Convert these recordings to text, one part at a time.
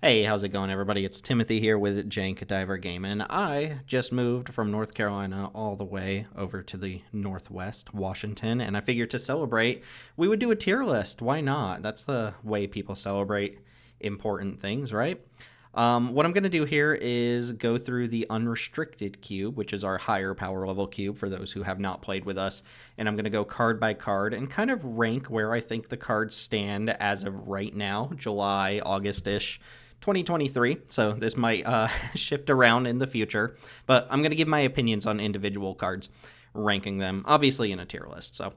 Hey, how's it going, everybody? It's Timothy here with Jank Diver Gaming. I just moved from North Carolina all the way over to the Northwest, Washington, and I figured to celebrate, we would do a tier list. Why not? That's the way people celebrate important things, right? What I'm going to do here is go through the Unrestricted cube, which is our higher power level cube for those who have not played with us. And I'm going to go card by card and kind of rank where I think the cards stand as of right now, July, August-ish. 2023, so this might shift around in the future, but I'm going to give my opinions on individual cards, ranking them obviously in a tier list. So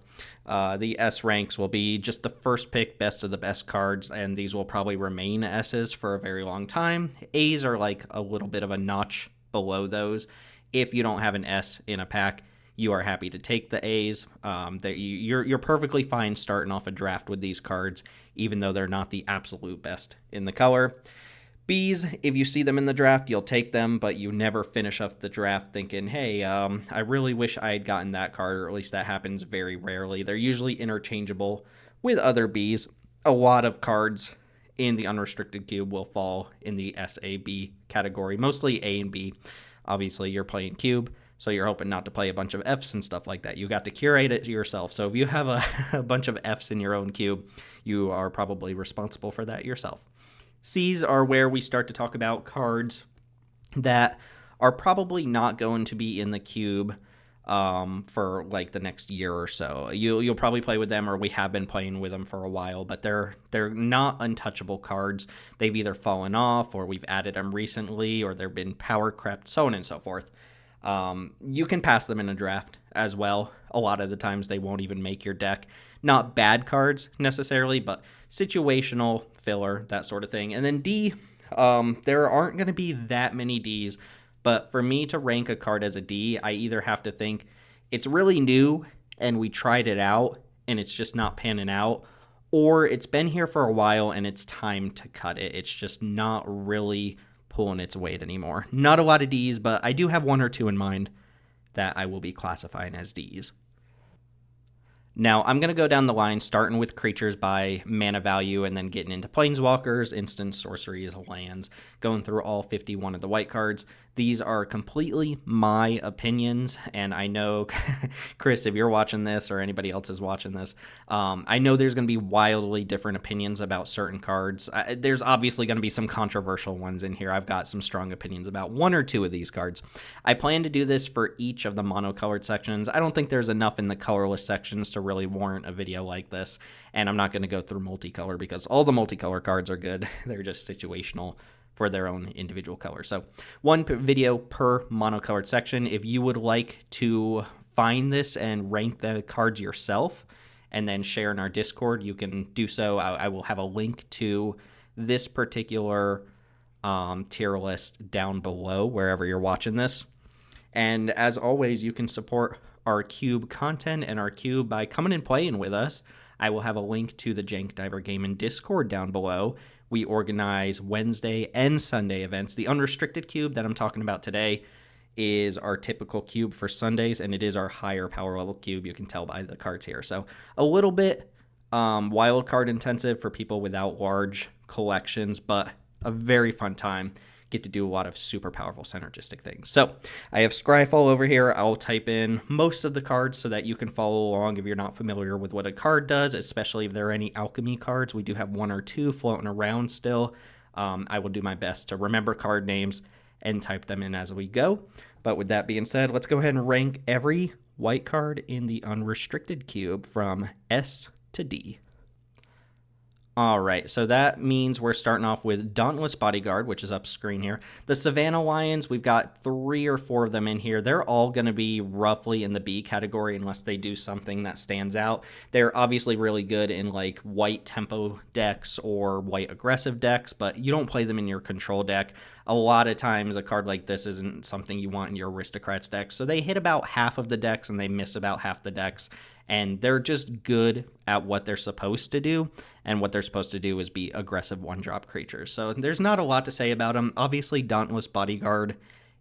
the S ranks will be just the first pick, best of the best cards, and these will probably remain S's for a very long time. A's are like a little bit of a notch below those. If you don't have an S in a pack, you are happy to take the A's. You're perfectly fine starting off a draft with these cards, even though they're not the absolute best in the color. B's, if you see them in the draft, you'll take them, but you never finish up the draft thinking, hey, I really wish I had gotten that card, or at least that happens very rarely. They're usually interchangeable with other B's. A lot of cards in the unrestricted cube will fall in the SAB category, mostly A and B. Obviously, you're playing cube, so you're hoping not to play a bunch of F's and stuff like that. You got to curate it yourself. So if you have a bunch of F's in your own cube, you are probably responsible for that yourself. C's are where we start to talk about cards that are probably not going to be in the cube for like the next year or so. You'll probably play with them, or we have been playing with them for a while, but they're not untouchable cards. They've either fallen off, or we've added them recently, or they've been power crept, so on and so forth. You can pass them in a draft as well. A lot of the times they won't even make your deck. Not bad cards necessarily, but situational, filler, that sort of thing. And then D, there aren't going to be that many Ds, but for me to rank a card as a D, I either have to think it's really new and we tried it out and it's just not panning out, or it's been here for a while and it's time to cut it. It's just not really pulling its weight anymore. Not a lot of Ds, but I do have one or two in mind that I will be classifying as Ds. Now, I'm going to go down the line, starting with creatures by mana value and then getting into planeswalkers, instants, sorceries, lands, going through all 51 of the white cards. These are completely my opinions, and I know, Chris, if you're watching this or anybody else is watching this, I know there's going to be wildly different opinions about certain cards. There's obviously going to be some controversial ones in here. I've got some strong opinions about one or two of these cards. I plan to do this for each of the monocolored sections. I don't think there's enough in the colorless sections to really warrant a video like this, and I'm not going to go through multicolor because all the multicolor cards are good. They're just situational for their own individual color. So one video per monocolored section. If you would like to find this and rank the cards yourself and then share in our Discord, you can do so. I will have a link to this particular tier list down below wherever you're watching this. And as always, you can support our cube content and our cube by coming and playing with us. I will have a link to the Jank Diver Gaming Discord down below. We organize Wednesday and Sunday events. The unrestricted cube that I'm talking about today is our typical cube for Sundays, and it is our higher power level cube. You can tell by the cards here. So a little bit wild card intensive for people without large collections, but a very fun time. Get to do a lot of super powerful synergistic things. So I have Scryfall over here. I'll type in most of the cards so that you can follow along if you're not familiar with what a card does, especially if there are any alchemy cards. We do have one or two floating around still. I will do my best to remember card names and type them in as we go. But with that being said, let's go ahead and rank every white card in the unrestricted cube from S to D. All right, so that means we're starting off with Dauntless Bodyguard, which is up screen here. The Savannah Lions, we've got 3 or 4 of them in here. They're all going to be roughly in the B category unless they do something that stands out. They're obviously really good in like white tempo decks or white aggressive decks, but you don't play them in your control deck. A lot of times a card like this isn't something you want in your Aristocrats deck. So they hit about half of the decks and they miss about half the decks. And they're just good at what they're supposed to do. And what they're supposed to do is be aggressive one-drop creatures. So there's not a lot to say about them. Obviously, Dauntless Bodyguard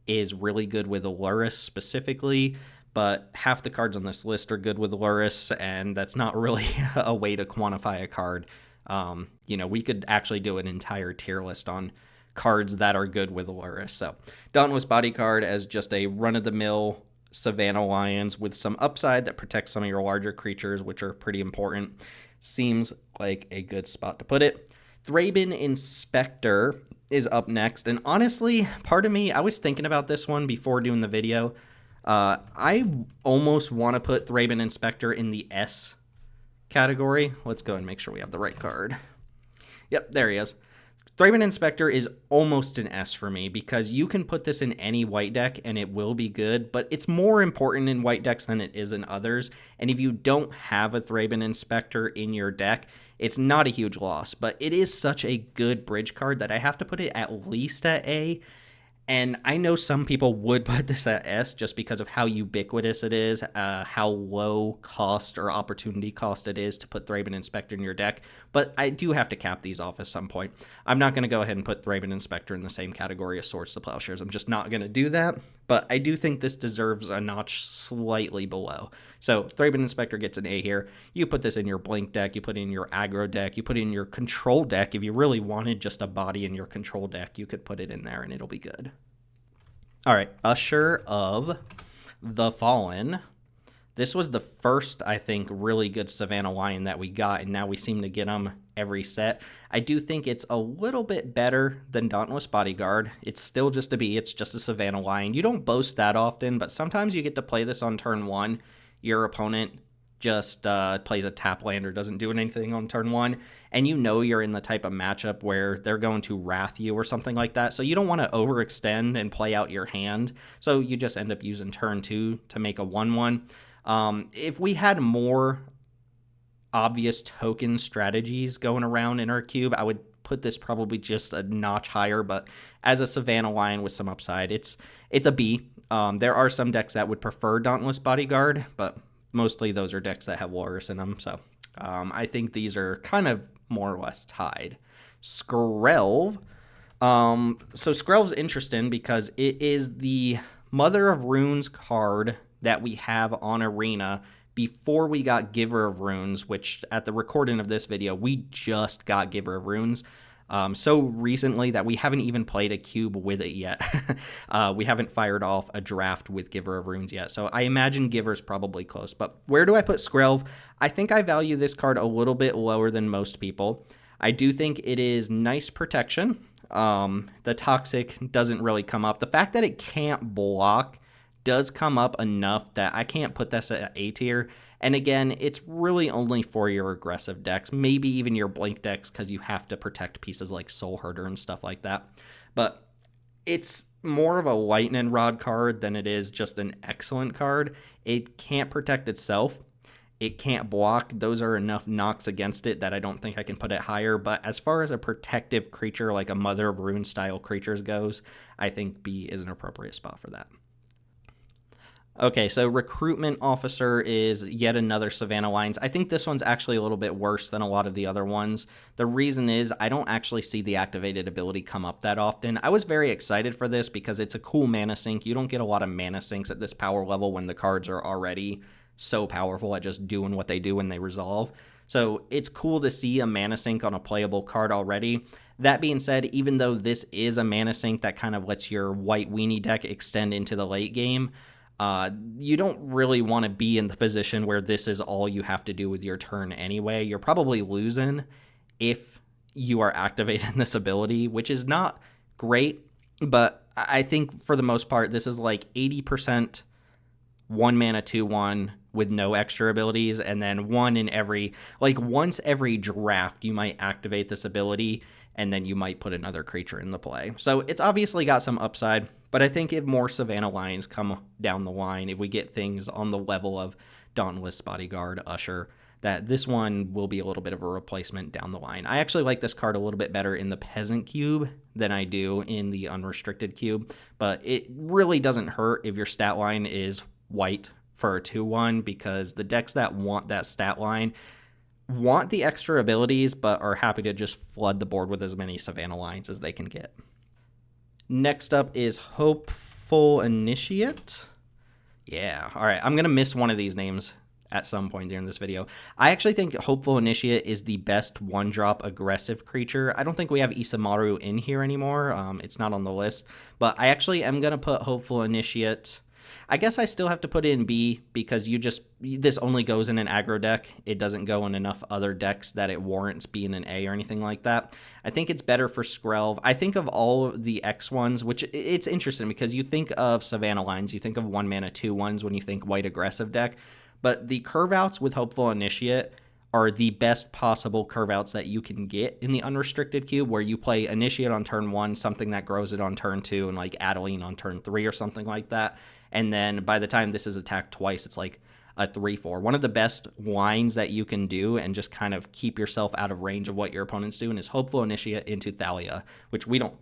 is really good with Aluris specifically, but half the cards on this list are good with Aluris, and that's not really a way to quantify a card. We could actually do an entire tier list on cards that are good with Lurrus. So Dauntless Bodyguard as just a run-of-the-mill Savannah Lions with some upside that protects some of your larger creatures, which are pretty important. Seems like a good spot to put it. Thraben Inspector is up next, and honestly, part of me, I was thinking about this one before doing the video. I almost want to put Thraben Inspector in the S category. Let's go and make sure we have the right card. Yep, there he is. Thraben Inspector is almost an S for me because you can put this in any white deck and it will be good, but it's more important in white decks than it is in others. And if you don't have a Thraben Inspector in your deck, it's not a huge loss, but it is such a good bridge card that I have to put it at least at A. And I know some people would put this at S just because of how ubiquitous it is, how low cost or opportunity cost it is to put Thraben Inspector in your deck. But I do have to cap these off at some point. I'm not going to go ahead and put Thraben Inspector in the same category as Swords to Plowshares. I'm just not going to do that. But I do think this deserves a notch slightly below. So Thraben Inspector gets an A here. You put this in your Blink deck. You put it in your aggro deck. You put it in your control deck. If you really wanted just a body in your control deck, you could put it in there and it'll be good. All right, Usher of the Fallen. This was the first, I think, really good Savannah Lion that we got, and now we seem to get them every set. I do think it's a little bit better than Dauntless Bodyguard. It's still just a B. It's just a Savannah Lion. You don't boast that often, but sometimes you get to play this on turn one. Your opponent just plays a tap land or doesn't do anything on turn one, and you know you're in the type of matchup where they're going to wrath you or something like that, so you don't want to overextend and play out your hand, so you just end up using turn two to make a 1/1. If we had more obvious token strategies going around in our cube, I would put this probably just a notch higher, but as a Savannah Lion with some upside, it's a B. There are some decks that would prefer Dauntless Bodyguard, but mostly those are decks that have Lurrus in them, so I think these are kind of more or less tied. Skrelv. So Skrelv's interesting because it is the Mother of Runes card that we have on Arena before we got Giver of Runes, which at the recording of this video, we just got Giver of Runes. So recently that we haven't even played a cube with it yet. We haven't fired off a draft with Giver of Runes yet, so I imagine Giver's probably close. But where do I put Skrelv? I think I value this card a little bit lower than most people. I do think it is nice protection. The Toxic doesn't really come up. The fact that it can't block does come up enough that I can't put this at A tier. And again, it's really only for your aggressive decks, maybe even your Blink decks, because you have to protect pieces like Soul Herder and stuff like that. But it's more of a lightning rod card than it is just an excellent card. It can't protect itself. It can't block. Those are enough knocks against it that I don't think I can put it higher. But as far as a protective creature like a Mother of Rune style creatures goes, I think B is an appropriate spot for that. Okay, so Recruitment Officer is yet another Savannah Lions. I think this one's actually a little bit worse than a lot of the other ones. The reason is I don't actually see the activated ability come up that often. I was very excited for this because it's a cool mana sink. You don't get a lot of mana sinks at this power level when the cards are already so powerful at just doing what they do when they resolve. So it's cool to see a mana sink on a playable card already. That being said, even though this is a mana sink that kind of lets your white weenie deck extend into the late game, you don't really want to be in the position where this is all you have to do with your turn anyway. You're probably losing if you are activating this ability, which is not great, but I think for the most part, this is like 80% 1 mana 2/1 with no extra abilities, and then once every draft, you might activate this ability, and then you might put another creature in the play. So it's obviously got some upside, but I think if more Savannah Lions come down the line, if we get things on the level of Dauntless Bodyguard, Usher, that this one will be a little bit of a replacement down the line. I actually like this card a little bit better in the Peasant Cube than I do in the Unrestricted Cube, but it really doesn't hurt if your stat line is white for a 2/1, because the decks that want that stat line want the extra abilities, but are happy to just flood the board with as many Savannah Lions as they can get. Next up is Hopeful Initiate. Yeah, all right. I'm going to miss one of these names at some point during this video. I actually think Hopeful Initiate is the best one-drop aggressive creature. I don't think we have Isamaru in here anymore. It's not on the list, but I actually am going to put Hopeful Initiate. I guess I still have to put it in B because this only goes in an aggro deck. It doesn't go in enough other decks that it warrants being an A or anything like that. I think it's better for Skrelv. I think of all of the X ones, which it's interesting because you think of Savannah Lines, you think of 1 mana 2/1s when you think white aggressive deck, but the curve outs with Hopeful Initiate are the best possible curve outs that you can get in the unrestricted cube, where you play Initiate on turn 1, something that grows it on turn 2, and like Adeline on turn 3 or something like that. And then by the time this is attacked twice, it's like a 3/4. One of the best lines that you can do and just kind of keep yourself out of range of what your opponent's doing is Hopeful Initiate into Thalia, which we don't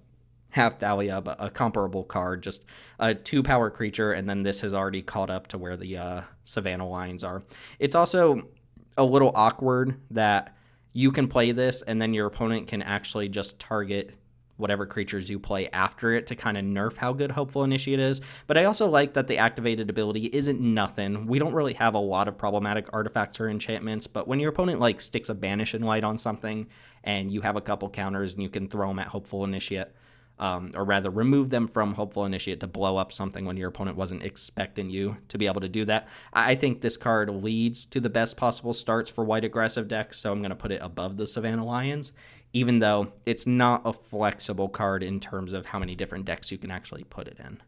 have Thalia, but a comparable card, just a 2-power creature, and then this has already caught up to where the Savannah Lines are. It's also a little awkward that you can play this and then your opponent can actually just target whatever creatures you play after it to kind of nerf how good Hopeful Initiate is. But I also like that the activated ability isn't nothing. We don't really have a lot of problematic artifacts or enchantments, but when your opponent like sticks a Banish and Light on something and you have a couple counters and you can throw them at Hopeful Initiate, or rather remove them from Hopeful Initiate to blow up something when your opponent wasn't expecting you to be able to do that. I think this card leads to the best possible starts for white aggressive decks, so I'm going to put it above the Savannah Lions, even though it's not a flexible card in terms of how many different decks you can actually put it in.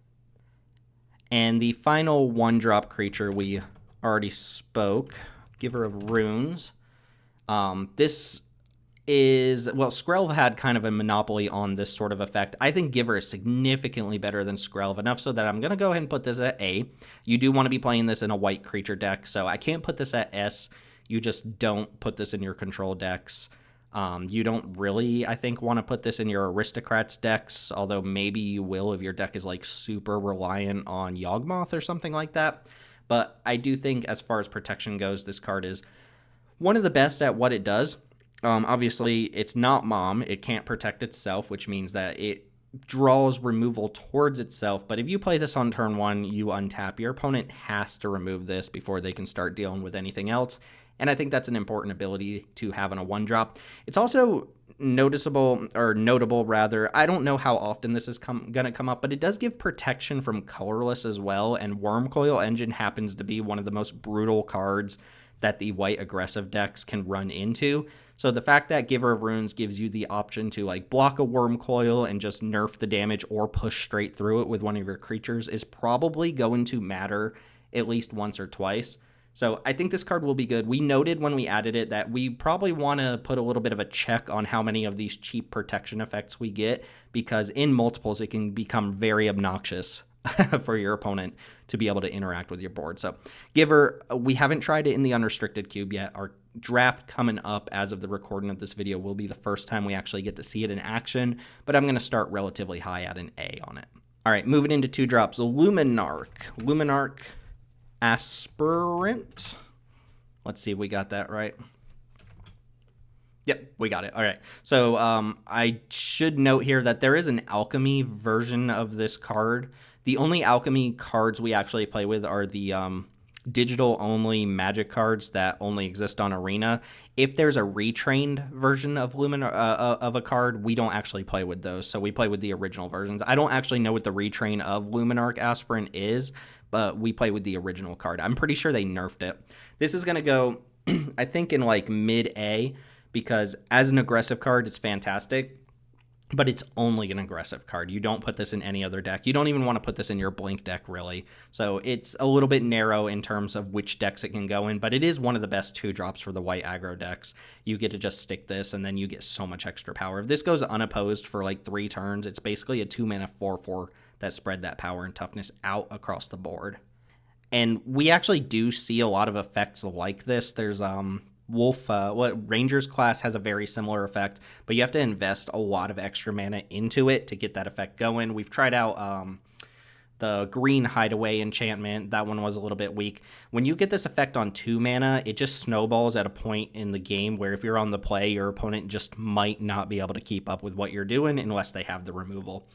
And the final 1-drop creature we already spoke, Giver of Runes. This is, well, Skrelv had kind of a monopoly on this sort of effect. I think Giver is significantly better than Skrelv, enough so that I'm going to go ahead and put this at A. You do want to be playing this in a white creature deck, so I can't put this at S. You just don't put this in your control decks. You don't really, I think, want to put this in your Aristocrats decks, although maybe you will if your deck is like super reliant on Yawgmoth or something like that. But I do think as far as protection goes, this card is one of the best at what it does. Obviously, it's not Mom. It can't protect itself, which means that it draws removal towards itself. But if you play this on turn 1, you untap. Your opponent has to remove this before they can start dealing with anything else. And I think that's an important ability to have on a 1-drop. It's also notable. I don't know how often this is going to come up, but it does give protection from colorless as well. And Wormcoil Engine happens to be one of the most brutal cards that the white aggressive decks can run into. So the fact that Giver of Runes gives you the option to like block a Wormcoil and just nerf the damage or push straight through it with one of your creatures is probably going to matter at least once or twice. So I think this card will be good. We noted when we added it that we probably want to put a little bit of a check on how many of these cheap protection effects we get, because in multiples it can become very obnoxious for your opponent to be able to interact with your board. So Giver, we haven't tried it in the unrestricted cube yet. Our draft coming up as of the recording of this video will be the first time we actually get to see it in action, but I'm going to start relatively high at an A on it. All right, moving into 2-drops. Luminarch Aspirant. Let's see if we got that right. Yep, we got it. All right. So I should note here that there is an alchemy version of this card. The only alchemy cards we actually play with are the digital-only magic cards that only exist on Arena. If there's a retrained version of of a card, we don't actually play with those. So we play with the original versions. I don't actually know what the retrain of Luminarch Aspirant is, but we play with the original card. I'm pretty sure they nerfed it. This is going to go, I think, in like mid-A, because as an aggressive card, it's fantastic, but it's only an aggressive card. You don't put this in any other deck. You don't even want to put this in your Blink deck, really. So it's a little bit narrow in terms of which decks it can go in, but it is one of the best 2-drops for the white aggro decks. You get to just stick this, and then you get so much extra power. If this goes unopposed for like 3 turns, it's basically a 2-mana 4/4 that spread that power and toughness out across the board. And we actually do see a lot of effects like this. There's Wolf, Rangers class has a very similar effect, but you have to invest a lot of extra mana into it to get that effect going. We've tried out the Green Hideaway enchantment. That one was a little bit weak. When you get this effect on 2 mana, it just snowballs at a point in the game where if you're on the play, your opponent just might not be able to keep up with what you're doing unless they have the removal.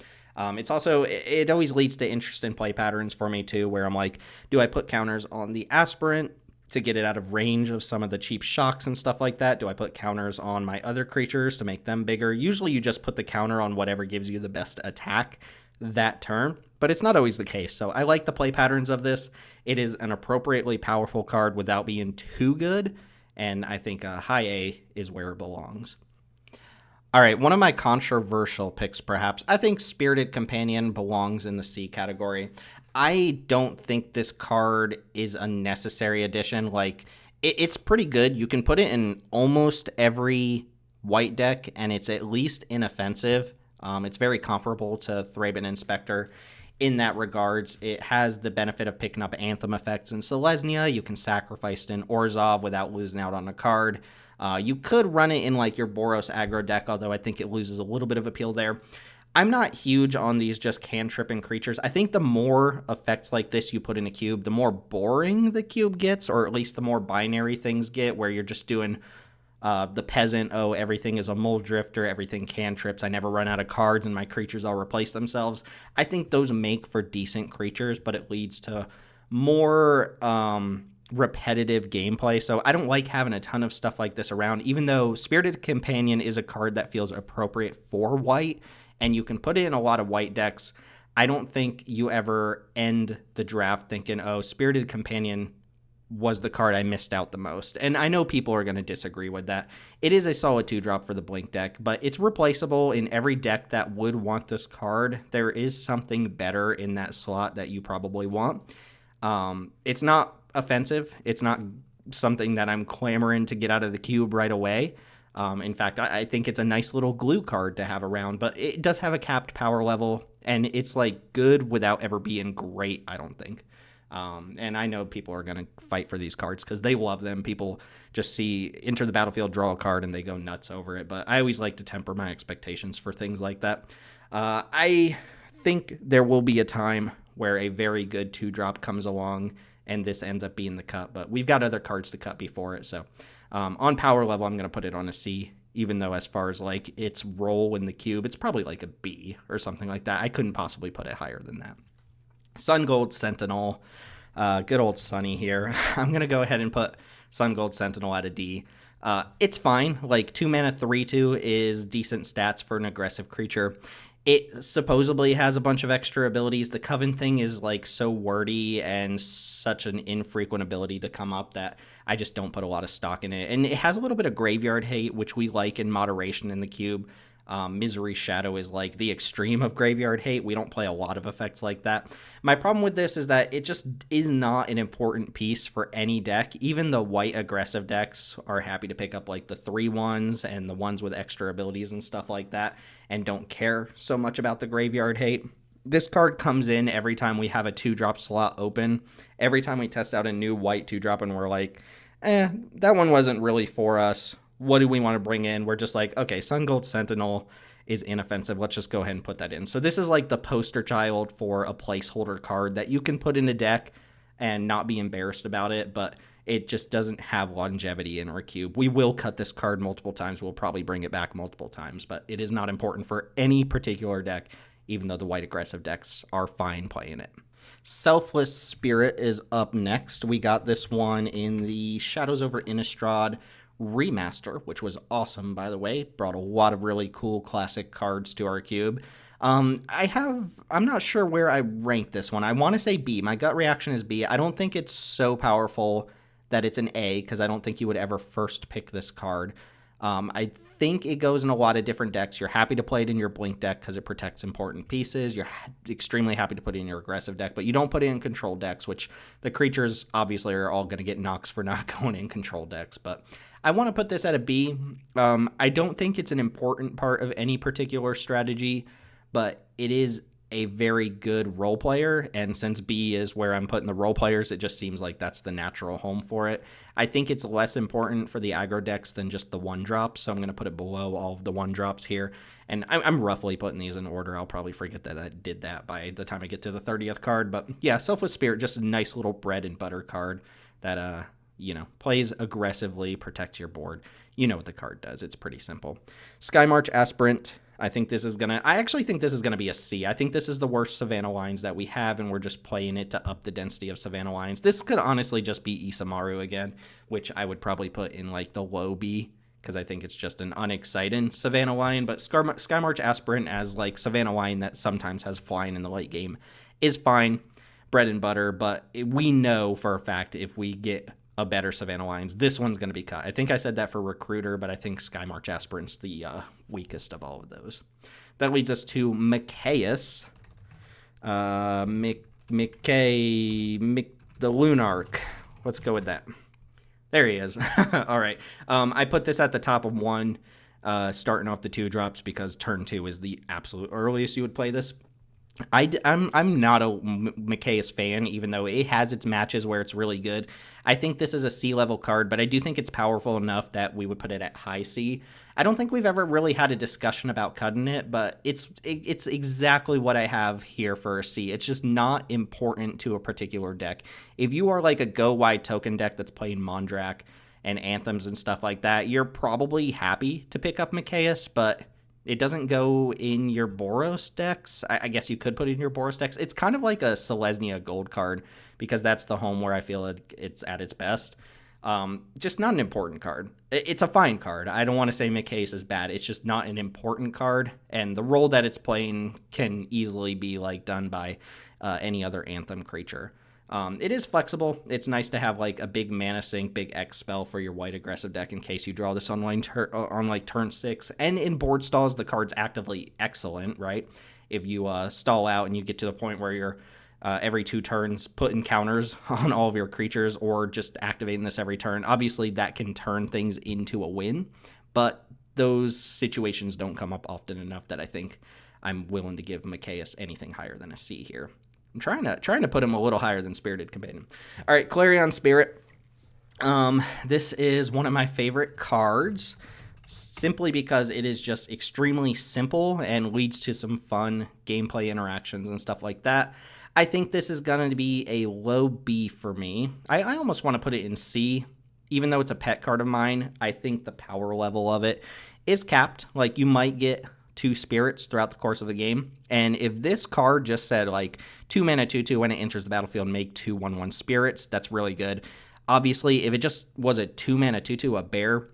It's also, it always leads to interesting play patterns for me too, where I'm like, do I put counters on the Aspirant to get it out of range of some of the cheap shocks and stuff like that? Do I put counters on my other creatures to make them bigger? Usually you just put the counter on whatever gives you the best attack that turn, but it's not always the case. So I like the play patterns of this. It is an appropriately powerful card without being too good, and I think a high A is where it belongs. All right, one of my controversial picks, perhaps. I think Spirited Companion belongs in the C category. I don't think this card is a necessary addition. Like, it's pretty good. You can put it in almost every white deck, and it's at least inoffensive. It's very comparable to Thraben Inspector in that regards. It has the benefit of picking up Anthem effects in Selesnya. You can sacrifice it in Orzhov without losing out on a card. You could run it in like your Boros aggro deck, although I think it loses a little bit of appeal there. I'm not huge on these just cantripping creatures. I think the more effects like this you put in a cube, the more boring the cube gets, or at least the more binary things get, where you're just doing the peasant, oh, everything is a mole drifter, everything cantrips, I never run out of cards, and my creatures all replace themselves. I think those make for decent creatures, but it leads to more repetitive gameplay. So I don't like having a ton of stuff like this around, even though Spirited Companion is a card that feels appropriate for white, and you can put it in a lot of white decks. I don't think you ever end the draft thinking, oh, Spirited Companion was the card I missed out the most. And I know people are going to disagree with that. It is a solid 2-drop for the Blink deck, but it's replaceable in every deck that would want this card. There is something better in that slot that you probably want. It's not offensive. It's not something that I'm clamoring to get out of the cube right away. In fact, I think it's a nice little glue card to have around, but it does have a capped power level, and it's like good without ever being great, I don't think. And I know people are going to fight for these cards because they love them. People just see enter the battlefield, draw a card, and they go nuts over it. But I always like to temper my expectations for things like that. I think there will be a time where a very good 2-drop comes along and this ends up being the cut. But we've got other cards to cut before it. So on power level, I'm going to put it on a C, even though as far as like its role in the cube, it's probably like a B or something like that. I couldn't possibly put it higher than that. Sun Gold Sentinel, good old Sunny here. I'm going to go ahead and put Sun Gold Sentinel at a D. It's fine. Like 2 mana 3/2 is decent stats for an aggressive creature. It supposedly has a bunch of extra abilities. The Coven thing is like so wordy and such an infrequent ability to come up that I just don't put a lot of stock in it. And it has a little bit of graveyard hate, which we like in moderation in the cube. Misery Shadow is like the extreme of graveyard hate. We don't play a lot of effects like that. My problem with this is that it just is not an important piece for any deck. Even the white aggressive decks are happy to pick up like the 3/1s and the ones with extra abilities and stuff like that and don't care so much about the graveyard hate. This card comes in every time we have a 2-drop slot open. Every time we test out a new white 2-drop and we're like, that one wasn't really for us. What do we want to bring in? We're just like, okay, Sun Gold Sentinel is inoffensive. Let's just go ahead and put that in. So this is like the poster child for a placeholder card that you can put in a deck and not be embarrassed about it, but it just doesn't have longevity in our cube. We will cut this card multiple times. We'll probably bring it back multiple times, but it is not important for any particular deck, even though the white aggressive decks are fine playing it. Selfless Spirit is up next. We got this one in the Shadows over Innistrad remaster, which was awesome, by the way. Brought a lot of really cool classic cards to our cube. I'm not sure where I rank this one. I want to say B. My gut reaction is B. I don't think it's so powerful that it's an A, because I don't think you would ever first pick this card. I think it goes in a lot of different decks. You're happy to play it in your Blink deck because it protects important pieces. You're extremely happy to put it in your aggressive deck, but you don't put it in control decks, which the creatures obviously are all going to get knocks for not going in control decks. But I want to put this at a B. I don't think it's an important part of any particular strategy, but it is a very good role player, and since B is where I'm putting the role players, it just seems like that's the natural home for it. I think it's less important for the aggro decks than just the 1-drop, so I'm going to put it below all of the 1-drops here, and I'm roughly putting these in order. I'll probably forget that I did that by the time I get to the 30th card, but yeah, Selfless Spirit, just a nice little bread and butter card that, plays aggressively, protects your board. You know what the card does. It's pretty simple. Skymarch Aspirant. I actually think this is gonna be a C. I think this is the worst Savannah Lions that we have, and we're just playing it to up the density of Savannah Lions. This could honestly just be Isamaru again, which I would probably put in like the low B, because I think it's just an unexciting Savannah Lion. But Skymarch Aspirant as like Savannah Lion that sometimes has flying in the late game is fine, bread and butter. But we know for a fact if we get a better Savannah Lions, this one's going to be cut. I think I said that for Recruiter, but I think Skymarch Aspirant's the weakest of all of those. That leads us to Micaeus. The Lunarch. Let's go with that. There he is. All right. I put this at the top of one, starting off the 2-drops, because turn 2 is the absolute earliest you would play this. I'm not a Micaeus fan, even though it has its matches where it's really good. I think this is a C-level card, but I do think it's powerful enough that we would put it at high C. I don't think we've ever really had a discussion about cutting it, but it's exactly what I have here for a C. It's just not important to a particular deck. If you are like a go-wide token deck that's playing Mondrak and Anthems and stuff like that, you're probably happy to pick up Micaeus, but it doesn't go in your Boros decks. I guess you could put it in your Boros decks. It's kind of like a Selesnya gold card, because that's the home where I feel it's at its best. Just not an important card. It's a fine card. I don't want to say Micaeus is bad. It's just not an important card, and the role that it's playing can easily be like done by any other Anthem creature. It is flexible. It's nice to have like a big mana sink, big X spell for your white aggressive deck in case you draw this on like turn 6. And in board stalls, the card's actively excellent, right? If you stall out and you get to the point where you're every 2 turns putting counters on all of your creatures, or just activating this every turn, obviously that can turn things into a win. But those situations don't come up often enough that I think I'm willing to give Micaeus anything higher than a C here. I'm trying to put him a little higher than Spirited Companion. All right, Clarion Spirit. This is one of my favorite cards, simply because it is just extremely simple and leads to some fun gameplay interactions and stuff like that. I think this is going to be a low B for me. I almost want to put it in C, even though it's a pet card of mine. I think the power level of it is capped. Like, you might get 2 spirits throughout the course of the game. And if this card just said like 2 mana 2/2 when it enters the battlefield, make 2 1/1 spirits, that's really good. Obviously, if it just was a 2 mana 2/2, a bear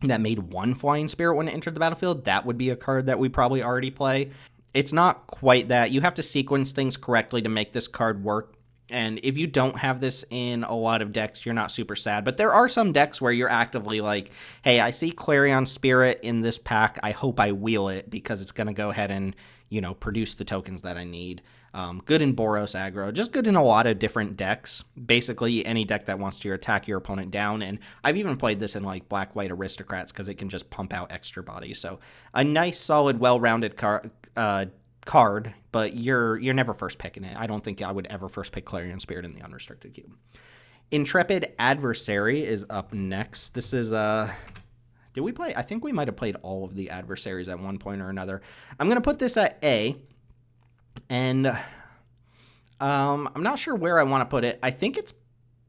that made 1 flying spirit when it entered the battlefield, that would be a card that we probably already play. It's not quite that. You have to sequence things correctly to make this card work. And if you don't have this in a lot of decks, you're not super sad. But there are some decks where you're actively like, hey, I see Clarion Spirit in this pack. I hope I wheel it, because it's going to go ahead and, produce the tokens that I need. Good in Boros aggro, just good in a lot of different decks. Basically, any deck that wants to attack your opponent down. And I've even played this in like Black-White Aristocrats, because it can just pump out extra bodies. So a nice, solid, well-rounded card, but you're never first picking it. I don't think I would ever first pick Clarion Spirit in the Unrestricted Cube. Intrepid Adversary is up next. This is did we play? I think we might have played all of the adversaries at one point or another. I'm going to put this at A, and I'm not sure where I want to put it. I think it's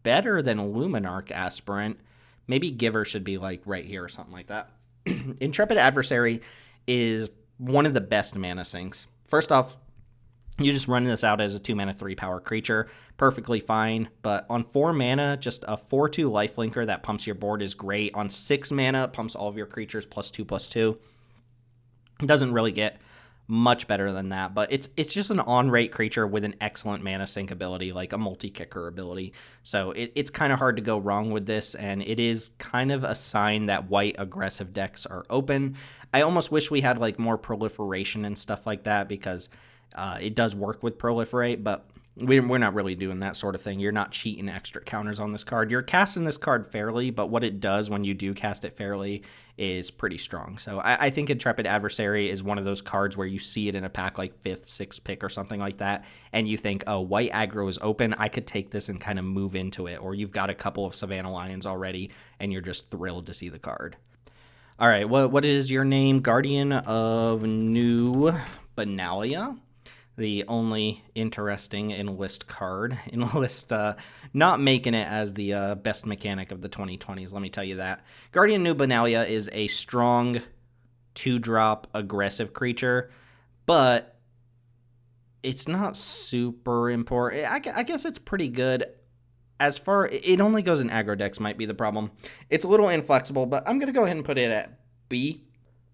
better than Luminarch Aspirant. Maybe Giver should be like right here or something like that. Intrepid Adversary is one of the best mana sinks. First off, you just run this out as a 2 mana 3 power creature, perfectly fine. But on 4 mana, just a 4/2 lifelinker that pumps your board is great. On 6 mana, pumps all of your creatures +2/+2. It doesn't really get much better than that, but it's just an on-rate creature with an excellent mana sink ability, like a multi-kicker ability. So it's kind of hard to go wrong with this, and it is kind of a sign that white aggressive decks are open. I almost wish we had like more proliferation and stuff like that, because it does work with proliferate, but we're not really doing that sort of thing. You're not cheating extra counters on this card. You're casting this card fairly, but what it does when you do cast it fairly is pretty strong. So I think Intrepid Adversary is one of those cards where you see it in a pack like 5th, 6th pick or something like that, and you think, oh, white aggro is open. I could take this and kind of move into it. Or you've got a couple of Savannah Lions already, and you're just thrilled to see the card. All right, what is your name? Guardian of New Benalia. The only interesting Enlist card. Enlist not making it as the best mechanic of the 2020s, let me tell you that. Guardian New Benalia is a strong 2-drop aggressive creature, but it's not super important. I guess it's pretty good. As far, it only goes in aggro decks might be the problem. It's a little inflexible, but I'm going to go ahead and put it at B.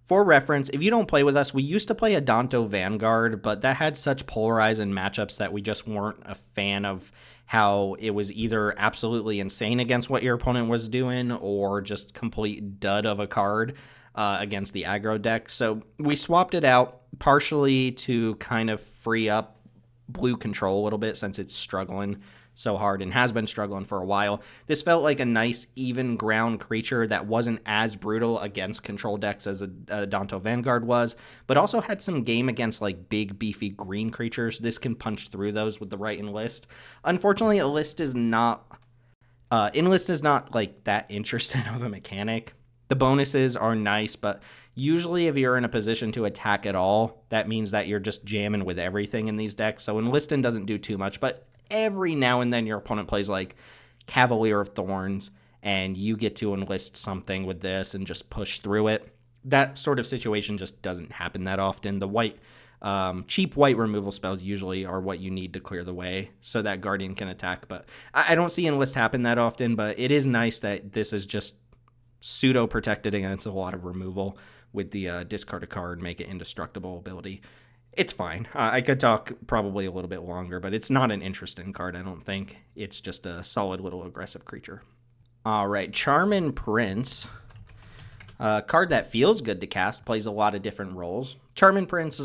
For reference, if you don't play with us, we used to play a Danto Vanguard, but that had such polarizing matchups that we just weren't a fan of how it was either absolutely insane against what your opponent was doing or just complete dud of a card against the aggro deck. So we swapped it out partially to kind of free up blue control a little bit since it's struggling so hard and has been struggling for a while. This felt like a nice even ground creature that wasn't as brutal against control decks as a Danto Vanguard was, but also had some game against like big beefy green creatures. This can punch through those with the right enlist. Unfortunately, enlist is not like that interesting of a mechanic. The bonuses are nice, but usually if you're in a position to attack at all, that means that you're just jamming with everything in these decks. So enlisting doesn't do too much, but every now and then your opponent plays like Cavalier of Thorns and you get to enlist something with this and just push through it. That sort of situation just doesn't happen that often. The white, cheap white removal spells usually are what you need to clear the way so that Guardian can attack. But I don't see enlist happen that often, but it is nice that this is just pseudo protected against a lot of removal with the discard a card, make it indestructible ability. It's fine. I could talk probably a little bit longer, but it's not an interesting card, I don't think. It's just a solid little aggressive creature. All right, Charmin Prince. A card that feels good to cast, plays a lot of different roles. Charmin Prince,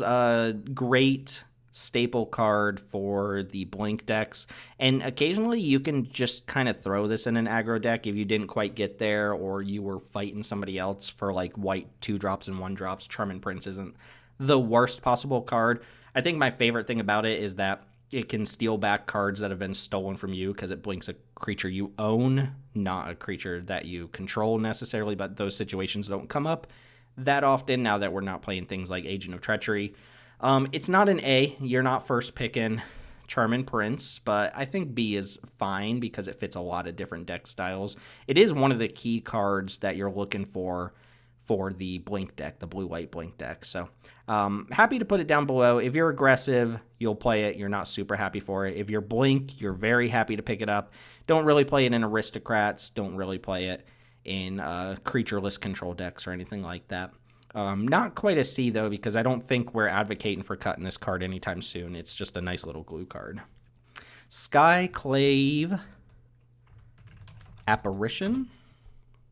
great staple card for the blink decks, and occasionally you can just kind of throw this in an aggro deck if you didn't quite get there or you were fighting somebody else for like white 2-drops and 1-drops. Charmin Prince isn't the worst possible card. I think my favorite thing about it is that it can steal back cards that have been stolen from you because it blinks a creature you own, not a creature that you control necessarily, but those situations don't come up that often now that we're not playing things like Agent of Treachery. It's not an A. You're not first picking Charmin Prince, but I think B is fine because it fits a lot of different deck styles. It is one of the key cards that you're looking for the blink deck, the blue-white blink deck. So happy to put it down below. If you're aggressive, you'll play it. You're not super happy for it. If you're blink, you're very happy to pick it up. Don't really play it in aristocrats. Don't really play it in creatureless control decks or anything like that. Not quite a C, though, because I don't think we're advocating for cutting this card anytime soon. It's just a nice little glue card. Skyclave Apparition.